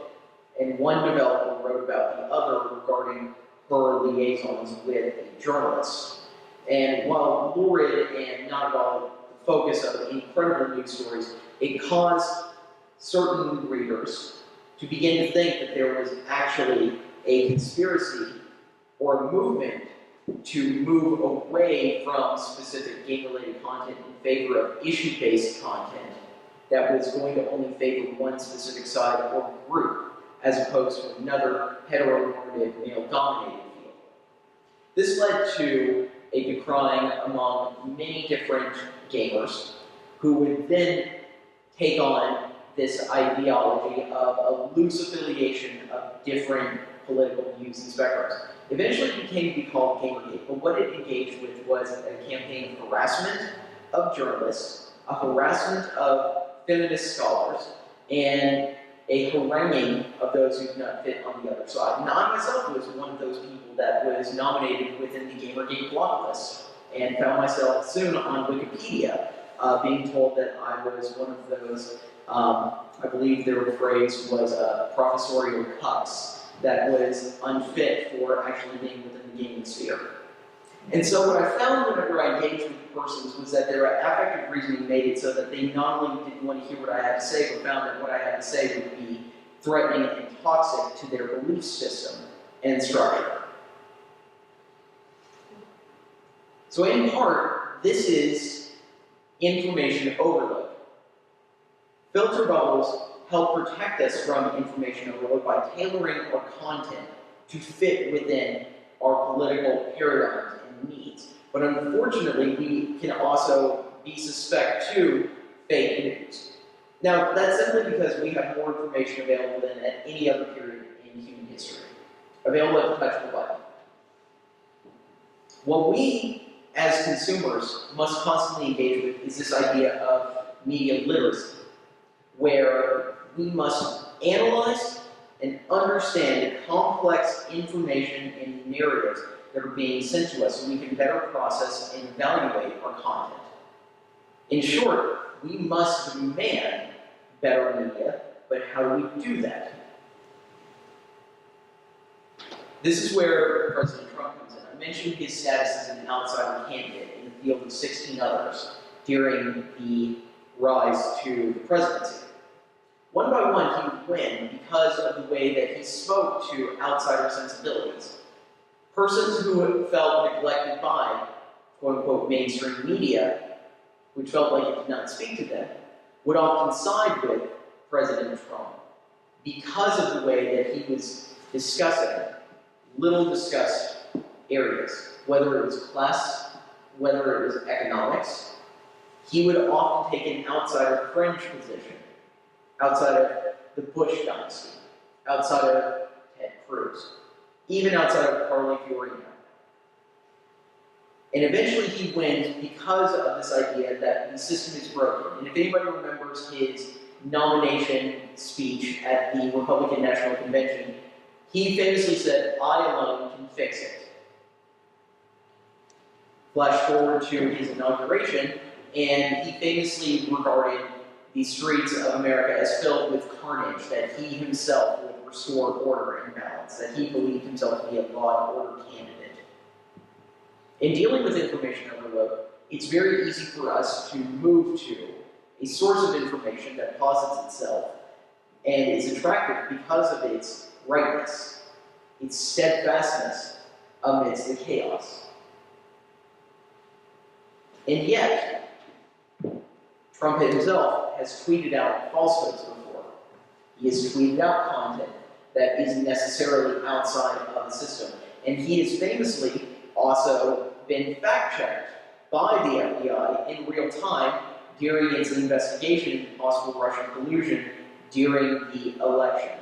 and one developer wrote about the other regarding her liaisons with a journalist. And while lurid and not at all the focus of incredible news stories, it caused certain readers to begin to think that there was actually a conspiracy or a movement to move away from specific game-related content in favor of issue-based content that was going to only favor one specific side or group, as opposed to another heteronormative, male-dominated field. This led to a decrying among many different gamers who would then take on this ideology of a loose affiliation of different political views and spectrums. Eventually it came to be called Gamergate, but what it engaged with was a campaign of harassment of journalists, a harassment of feminist scholars, and a haranguing of those who do not fit on the other side. And I myself was one of those people that was nominated within the Gamergate block list, and found myself soon on Wikipedia being told that I was one of those, I believe their phrase was professorial cucks, that was unfit for actually being within the gaming sphere. And so what I found whenever I engaged with persons was that their affective reasoning made it so that they not only didn't want to hear what I had to say, but found that what I had to say would be threatening and toxic to their belief system and structure. So in part, this is information overload. Filter bubbles help protect us from information overload by tailoring our content to fit within our political paradigms and needs. But unfortunately, we can also be suspect to fake news. Now, that's simply because we have more information available than at any other period in human history, available at the touch of a button. What we, as consumers, must constantly engage with is this idea of media literacy, where we must analyze and understand the complex information and narratives that are being sent to us so we can better process and evaluate our content. In short, we must demand better media, but how do we do that? This is where President Trump comes in. I mentioned his status as an outsider candidate in the field of 16 others during the rise to the presidency. One by one, he would win because of the way that he spoke to outsider sensibilities. Persons who felt neglected by, quote-unquote, mainstream media, which felt like it did not speak to them, would often side with President Trump because of the way that he was discussing little discussed areas, whether it was class, whether it was economics. He would often take an outsider fringe position, outside of the Bush dynasty, outside of Ted Cruz, even outside of Carly Fiorina. And eventually he wins because of this idea that the system is broken. And if anybody remembers his nomination speech at the Republican National Convention, he famously said, "I alone can fix it." Flash forward to his inauguration, and he famously regarded the streets of America as filled with carnage, that he himself would restore order and balance, that he believed himself to be a law and order candidate. In dealing with information overload, it's very easy for us to move to a source of information that posits itself and is attractive because of its rightness, its steadfastness amidst the chaos. And yet, Trump himself has tweeted out falsehoods before. He has tweeted out content that is necessarily outside of the system. And he has famously also been fact-checked by the FBI in real time during its investigation into possible Russian collusion during the election.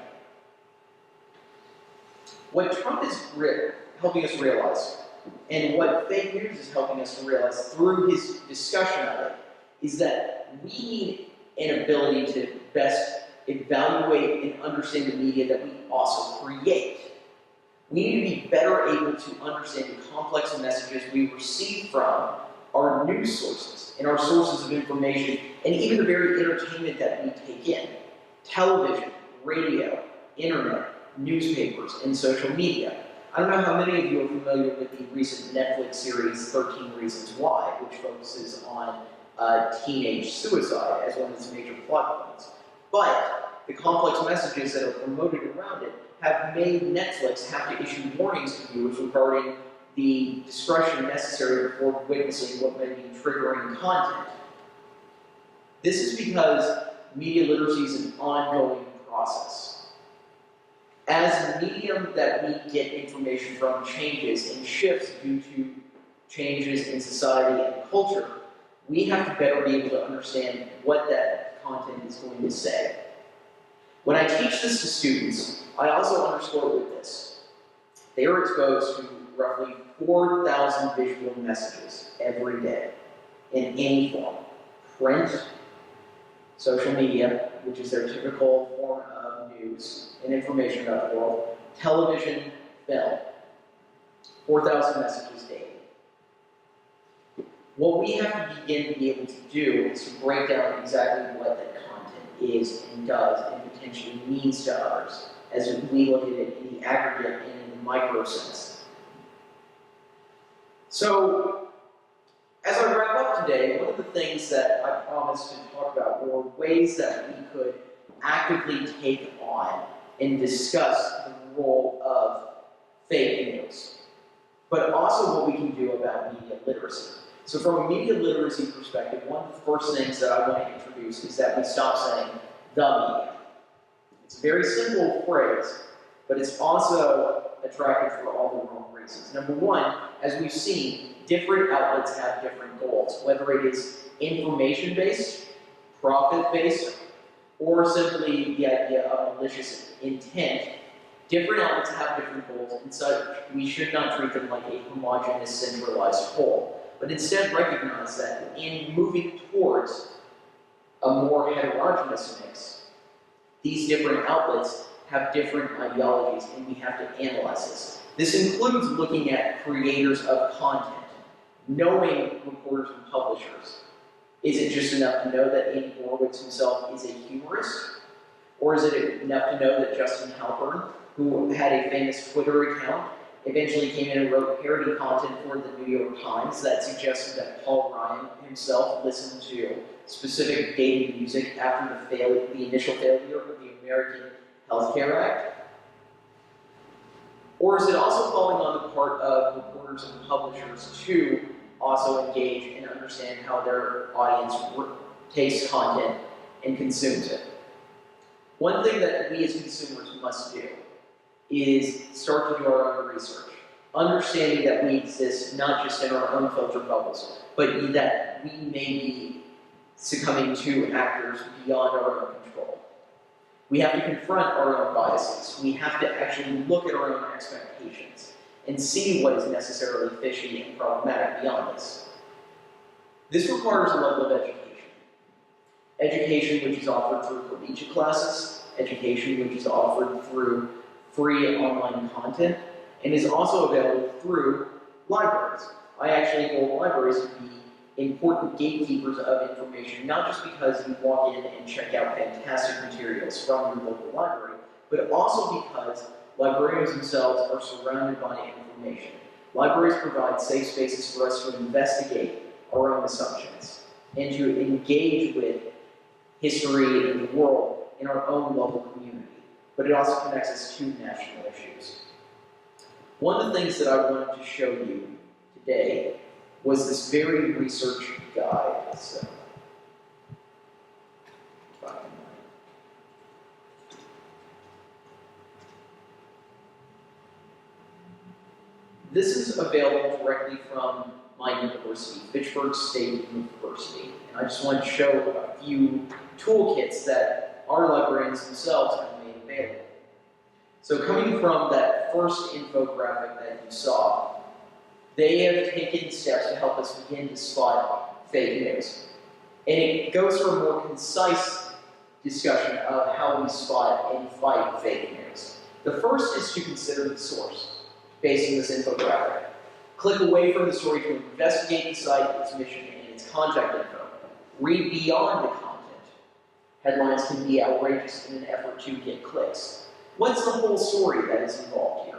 What Trump is helping us realize, and what fake news is helping us to realize through his discussion of it, is that we need an ability to best evaluate and understand the media that we also create. We need to be better able to understand the complex messages we receive from our news sources and our sources of information, and even the very entertainment that we take in. Television, radio, internet, newspapers, and social media. I don't know how many of you are familiar with the recent Netflix series 13 Reasons Why, which focuses on teenage suicide as one of its major plot points. But the complex messages that are promoted around it have made Netflix have to issue warnings to viewers regarding the discretion necessary before witnessing what may be triggering content. This is because media literacy is an ongoing process. As the medium that we get information from changes and shifts due to changes in society and culture, we have to better be able to understand what that content is going to say. When I teach this to students, I also underscore with this. They are exposed to roughly 4,000 visual messages every day in any form. Print, social media, which is their typical form of news and information about the world, television, film. 4,000 messages daily. What we have to begin to be able to do is to break down exactly what that content is and does and potentially means to others as we look at it in the aggregate and in the micro sense. So, as I wrap up today, one of the things that I promised to talk about were ways that we could actively take on and discuss the role of fake news, but also what we can do about media literacy. So from a media literacy perspective, one of the first things that I want to introduce is that we stop saying the media. It's a very simple phrase, but it's also attractive for all the wrong reasons. Number one, as we've seen, different outlets have different goals, whether it is information-based, profit-based, or simply the idea of malicious intent. Different outlets have different goals, and such we should not treat them like a homogeneous, centralized whole, but instead recognize that in moving towards a more heterogeneous mix, these different outlets have different ideologies, and we have to analyze this. This includes looking at creators of content, knowing reporters and publishers. Is it just enough to know that Amy Horowitz himself is a humorist? Or is it enough to know that Justin Halpern, who had a famous Twitter account, eventually came in and wrote parody content for the New York Times that suggested that Paul Ryan himself listened to specific dating music after the initial failure of the American Health Care Act? Or is it also falling on the part of reporters and publishers to also engage and understand how their audience takes content and consumes it? One thing that we as consumers must do is start to do our own research, understanding that we exist not just in our own filter bubbles, but that we may be succumbing to actors beyond our own control. We have to confront our own biases. We have to actually look at our own expectations and see what is necessarily fishy and problematic beyond this. This requires a level of education. Education which is offered through collegiate classes, education which is offered through free online content, and is also available through libraries. I actually hold libraries to be important gatekeepers of information, not just because you walk in and check out fantastic materials from your local library, but also because librarians themselves are surrounded by information. Libraries provide safe spaces for us to investigate our own assumptions and to engage with history and the world in our own local community. But it also connects us to national issues. One of the things that I wanted to show you today was this very research guide. So, this is available directly from my university, Fitchburg State University. And I just want to show a few toolkits that our librarians themselves have made available. So coming from that first infographic that you saw, they have taken steps to help us begin to spot fake news. And it goes through a more concise discussion of how we spot and fight fake news. The first is to consider the source, based on this infographic. Click away from the story to investigate the site, its mission, and its contact info. Read beyond the content. Headlines can be outrageous in an effort to get clicks. What's the whole story that is involved here?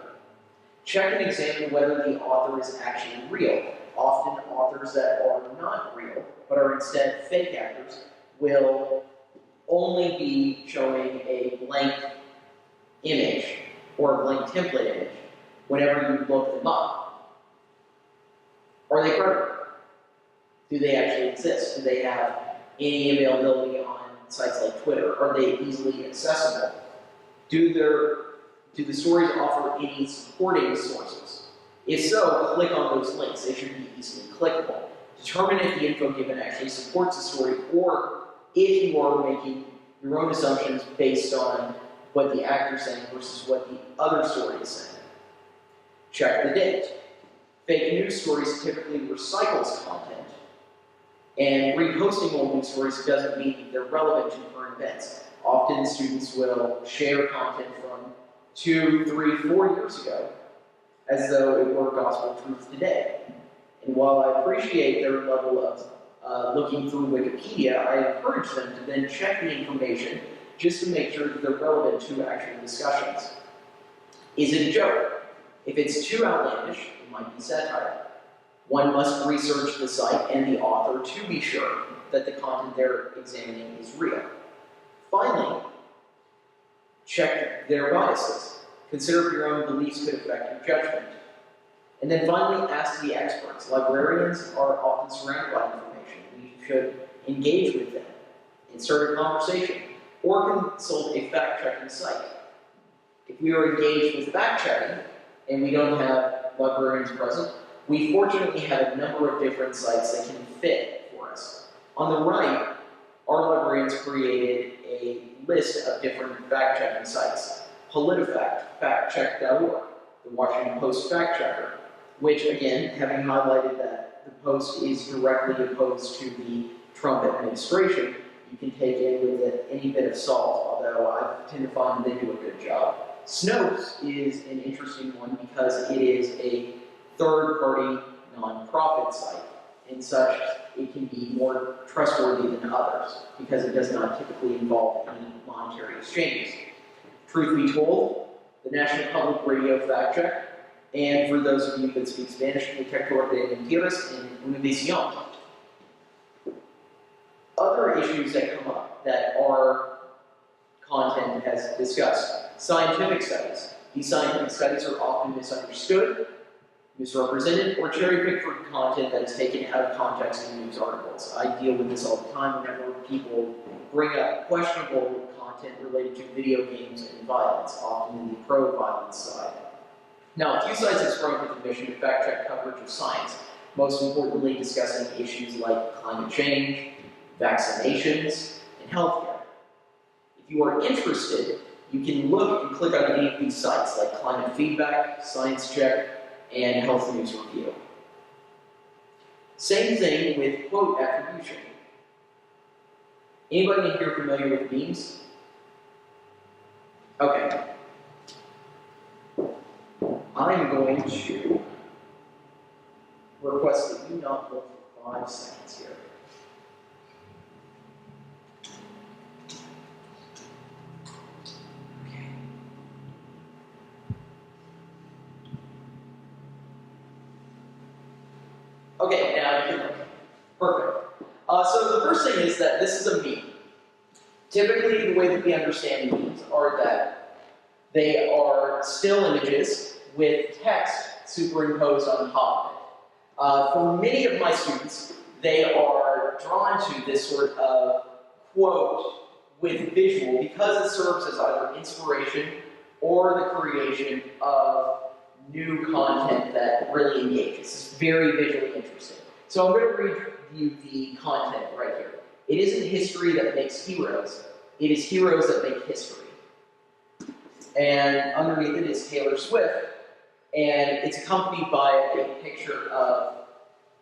Check and examine whether the author is actually real. Often authors that are not real, but are instead fake actors, will only be showing a blank image or a blank template image whenever you look them up. Are they credible? Do they actually exist? Do they have any availability on sites like Twitter? Are they easily accessible? Do the stories offer any supporting sources? If so, click on those links. They should be easily clickable. Determine if the info given actually supports the story, or if you are making your own assumptions based on what the actor's saying versus what the other story is saying. Check the date. Fake news stories typically recycles content, and reposting old news stories doesn't mean that they're relevant to current events. Often students will share content from 2, 3, 4 years ago as though it were gospel truth today. And while I appreciate their level of looking through Wikipedia, I encourage them to then check the information just to make sure that they're relevant to actual discussions. Is it a joke? If it's too outlandish, it might be satire. One must research the site and the author to be sure that the content they're examining is real. Finally, check their biases. Consider if your own beliefs could affect your judgment. And then finally, ask the experts. Librarians are often surrounded by information. We should engage with them, insert a conversation, or consult a fact-checking site. If we are engaged with fact-checking, and we don't have librarians present, we fortunately have a number of different sites that can fit for us. On the right, our librarians created a list of different fact-checking sites. PolitiFact, factcheck.org, the Washington Post Fact Checker, which again, having highlighted that the Post is directly opposed to the Trump administration, you can take in with it any bit of salt, although I tend to find they do a good job. Snopes is an interesting one because it is a third-party nonprofit site, and such it can be more trustworthy than others because it does not typically involve any monetary exchanges. Truth be told, the National Public Radio Fact Check, and for those of you that speak Spanish, Detector de Mentiras en Univision. Other issues that come up that our content has discussed. Scientific studies. These scientific studies are often misunderstood, misrepresented, or cherry-picked for content that is taken out of context in news articles. I deal with this all the time whenever people bring up questionable content related to video games and violence, often in the pro-violence side. Now, a few sites have sprung up with the mission to fact-check coverage of science, most importantly discussing issues like climate change, vaccinations, and healthcare. If you are interested, you can look and click on any of these sites like Climate Feedback, Science Check, and Health News Review. Same thing with quote attribution. Anybody in here familiar with memes? Okay. I'm going to request that you not look for 5 seconds here. Okay, now you can look. Perfect. So the first thing is that this is a meme. Typically, the way that we understand memes are that they are still images with text superimposed on top of it. For many of my students, they are drawn to this sort of quote with visual because it serves as either inspiration or the creation of new content that really engages. It's very visually interesting. So I'm going to read you the content right here. It isn't history that makes heroes. It is heroes that make history. And underneath it is Taylor Swift, and it's accompanied by a picture of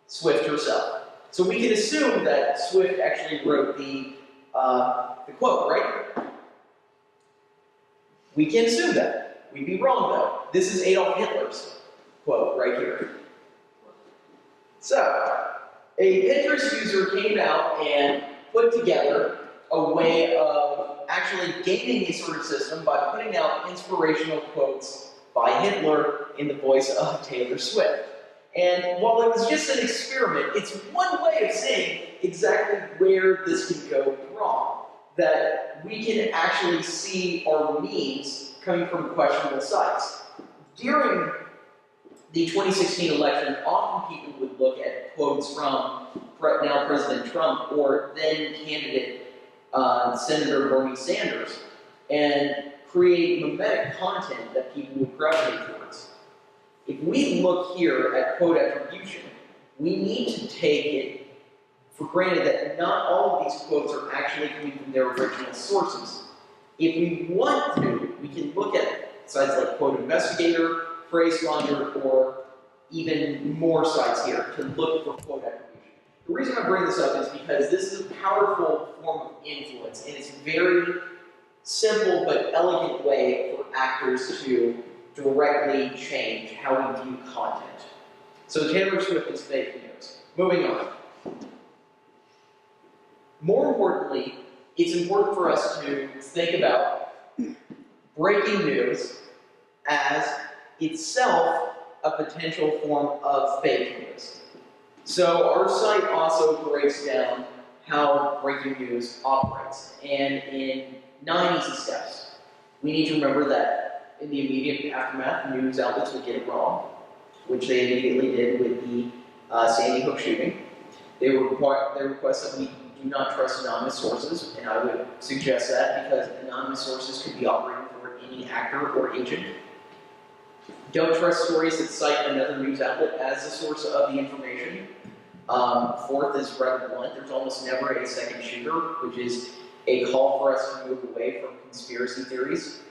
Swift herself. So we can assume that Swift actually wrote the quote, right? We can assume that. We'd be wrong, though. This is Adolf Hitler's quote right here. So, a Pinterest user came out and put together a way of actually gaming a sort of system by putting out inspirational quotes by Hitler in the voice of Taylor Swift. And while it was just an experiment, it's one way of saying exactly where this can go wrong. That we can actually see our memes coming from questionable sites. During the 2016 election, often people would look at quotes from now President Trump or then candidate Senator Bernie Sanders and create mimetic content that people would gravitate towards. If we look here at quote attribution, we need to take it for granted that not all of these quotes are actually coming from their original sources. If we want to, we can look at sites like Quote Investigator, PhraseFinder, or even more sites here to look for quote attribution. The reason I bring this up is because this is a powerful form of influence, and it's a very simple but elegant way for actors to directly change how we view content. So Taylor Swift is fake news. Moving on. More importantly, it's important for us to think about breaking news as itself a potential form of fake news. So our site also breaks down how breaking news operates, and in 9 easy steps. We need to remember that in the immediate aftermath, news outlets will get it wrong, which they immediately did with the Sandy Hook shooting. They request that we do not trust anonymous sources, and I would suggest that because anonymous sources could be operating for any actor or agent. Don't trust stories that cite another news outlet as the source of the information. Fourth is rather blunt. There's almost never a second shooter, which is a call for us to move away from conspiracy theories.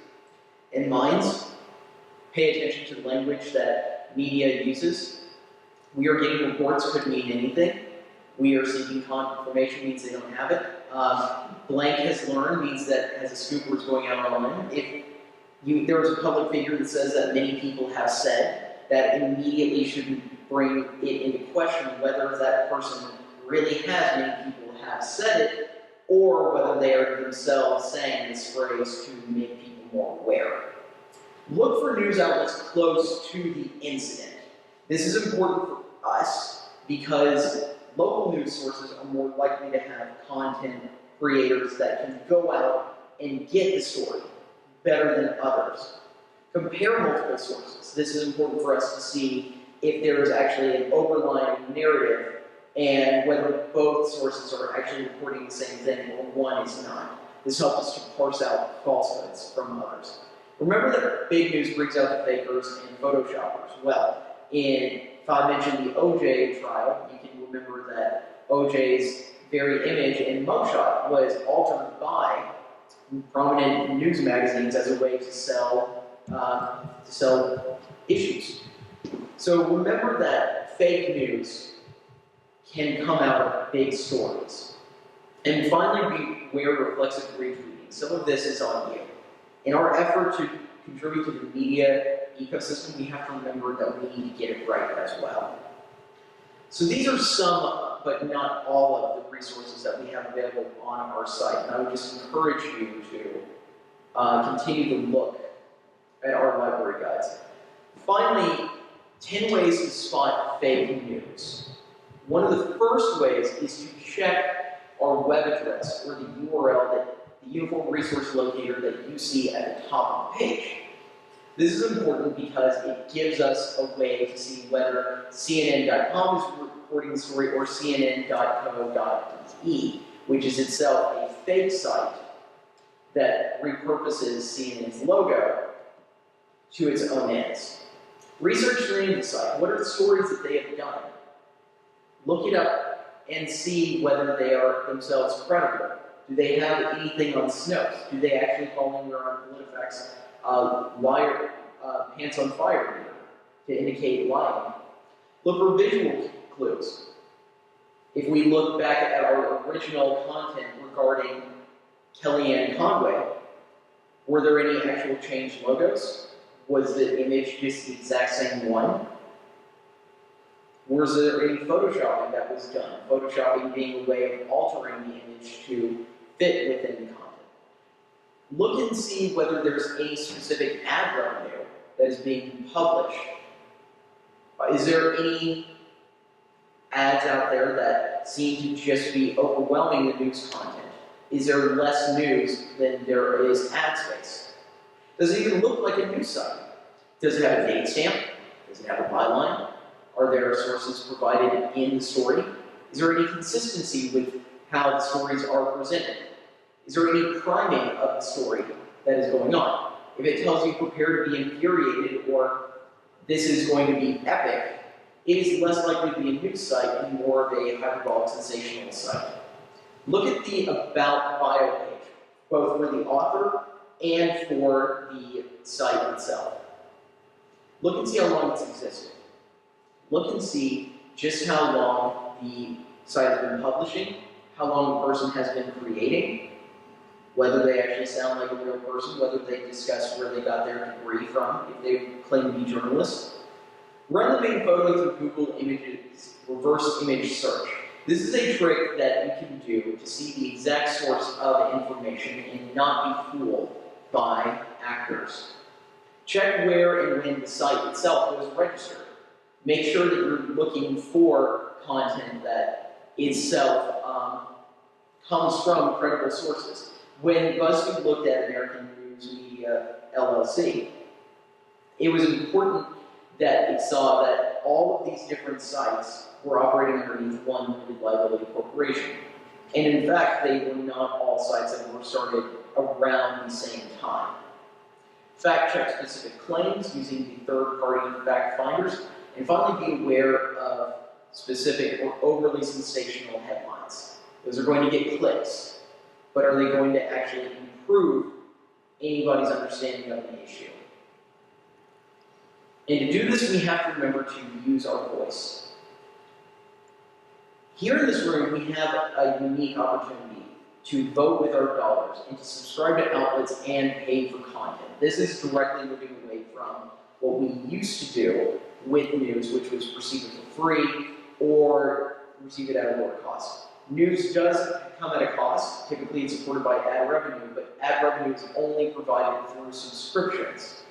In minds, pay attention to the language that media uses. We are getting reports could mean anything. We are seeking confirmation means they don't have it. Blank has learned means that has a scoop what's going out online. If there was a public figure that says that many people have said, that immediately should bring it into question whether that person really has many people have said it, or whether they are themselves saying this phrase to make people more aware. Look for news outlets close to the incident. This is important for us because local news sources are more likely to have content creators that can go out and get the story better than others. Compare multiple sources. This is important for us to see if there is actually an overlying narrative and whether both sources are actually reporting the same thing or one is not. This helps us to parse out falsehoods from others. Remember that big news brings out the fakers and photoshoppers. Well, if I mentioned the OJ trial, you can remember that OJ's very image and mugshot was altered by prominent news magazines as a way to sell issues. So remember that fake news can come out of big stories. And finally, beware reflexive retweeting. Some of this is on you. In our effort to contribute to the media ecosystem, we have to remember that we need to get it right as well. So these are some, but not all of the resources that we have available on our site. And I would just encourage you to continue to look at our library guides. Finally, 10 ways to spot fake news. One of the first ways is to check our web address or the URL, the Uniform Resource Locator that you see at the top of the page. This is important because it gives us a way to see whether CNN.com is reporting the story or CNN.co.uk, which is itself a fake site that repurposes CNN's logo to its own ends. Research the name of the site. What are the stories that they have done? Look it up and see whether they are themselves credible. Do they have anything on Snopes? Do they actually fall anywhere on PolitiFact's pants on fire meter to indicate lying? Look for visual clues. If we look back at our original content regarding Kellyanne Conway, were there any actual changed logos? Was the image just the exact same one? Was there any photoshopping that was done? Photoshopping being a way of altering the image to fit within the content. Look and see whether there's any specific ad revenue that is being published. Is there any ads out there that seem to just be overwhelming the news content? Is there less news than there is ad space? Does it even look like a news site? Does it have a date stamp? Does it have a byline? Are there sources provided in the story? Is there any consistency with how the stories are presented? Is there any priming of the story that is going on? If it tells you prepare to be infuriated or this is going to be epic, it is less likely to be a news site and more of a hyperbolic sensational site. Look at the About bio page, both for the author and for the site itself. Look and see how long it's existed. Look and see just how long the site has been publishing, how long the person has been creating, whether they actually sound like a real person, whether they discuss where they got their degree from, if they claim to be journalists. Run the main photo through Google Images reverse image search. This is a trick that you can do to see the exact source of information and not be fooled by actors. Check where and when the site itself was registered. Make sure that you're looking for content that itself comes from credible sources. When BuzzFeed looked at American News Media LLC, it was important that it saw that all of these different sites were operating underneath one limited liability corporation. And in fact, they were not all sites that were started around the same time. Fact check specific claims using the third-party fact finders, and finally be aware of specific or overly sensational headlines. Those are going to get clicks, but are they going to actually improve anybody's understanding of the issue? And to do this, we have to remember to use our voice. Here in this room, we have a unique opportunity to vote with our dollars and to subscribe to outlets and pay for content. This is directly moving away from what we used to do with news, which was receive it for free or receive it at a lower cost. News does come at a cost. Typically, it's supported by ad revenue, but ad revenue is only provided through subscriptions.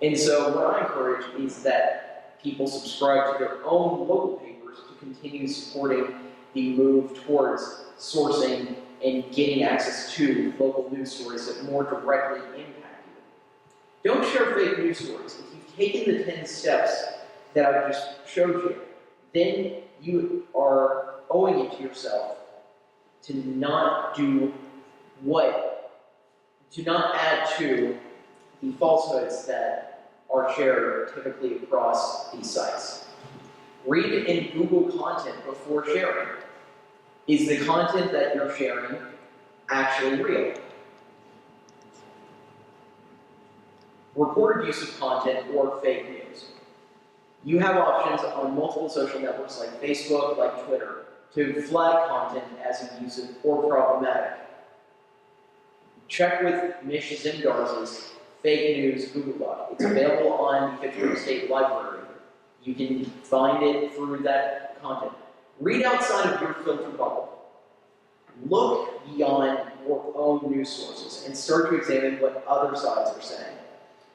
And so what I encourage is that people subscribe to their own local papers to continue supporting the move towards sourcing and getting access to local news stories that more directly impact you. Don't share fake news stories. If you've taken the 10 steps that I've just showed you, then you are owing it to yourself to not add to the falsehoods that are shared typically across these sites. Read and Google content before sharing. Is the content that you're sharing actually real? Reported use of content or fake news. You have options on multiple social networks like Facebook, like Twitter, to flag content as abusive or problematic. Check with Mish Zimdarz's Fake News Google Doc. It's available on the Fitchburg State Library. You can find it through that content. Read outside of your filter bubble. Look beyond your own news sources and start to examine what other sides are saying.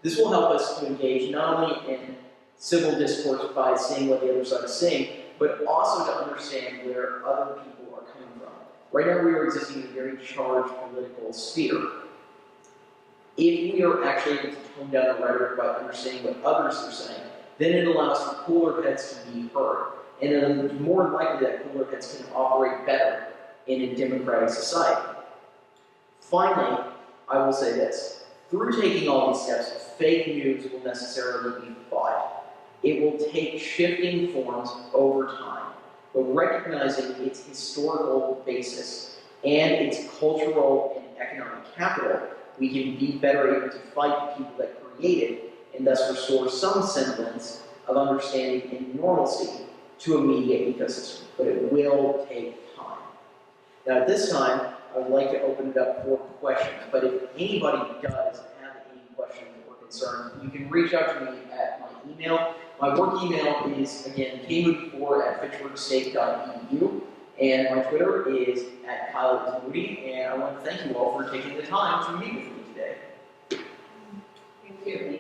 This will help us to engage not only in civil discourse by seeing what the other side is saying, but also to understand where other people are coming from. Right now we are existing in a very charged political sphere. If we are actually able to tone down the rhetoric by understanding what others are saying, then it allows for cooler heads to be heard. And then it's more likely that cooler heads can operate better in a democratic society. Finally, I will say this. Through taking all these steps, fake news will necessarily be fought. It will take shifting forms over time, but recognizing its historical basis and its cultural and economic capital, we can be better able to fight the people that create it and thus restore some semblance of understanding and normalcy to a media ecosystem. But it will take time. Now at this time, I would like to open it up for questions, but if anybody does have any questions or concerns, you can reach out to me at my email. My work email is, again, kmoody4@fitchburgstate.edu, and my Twitter is @KyleIsMoody, and I want to thank you all for taking the time to meet with me today. Thank you.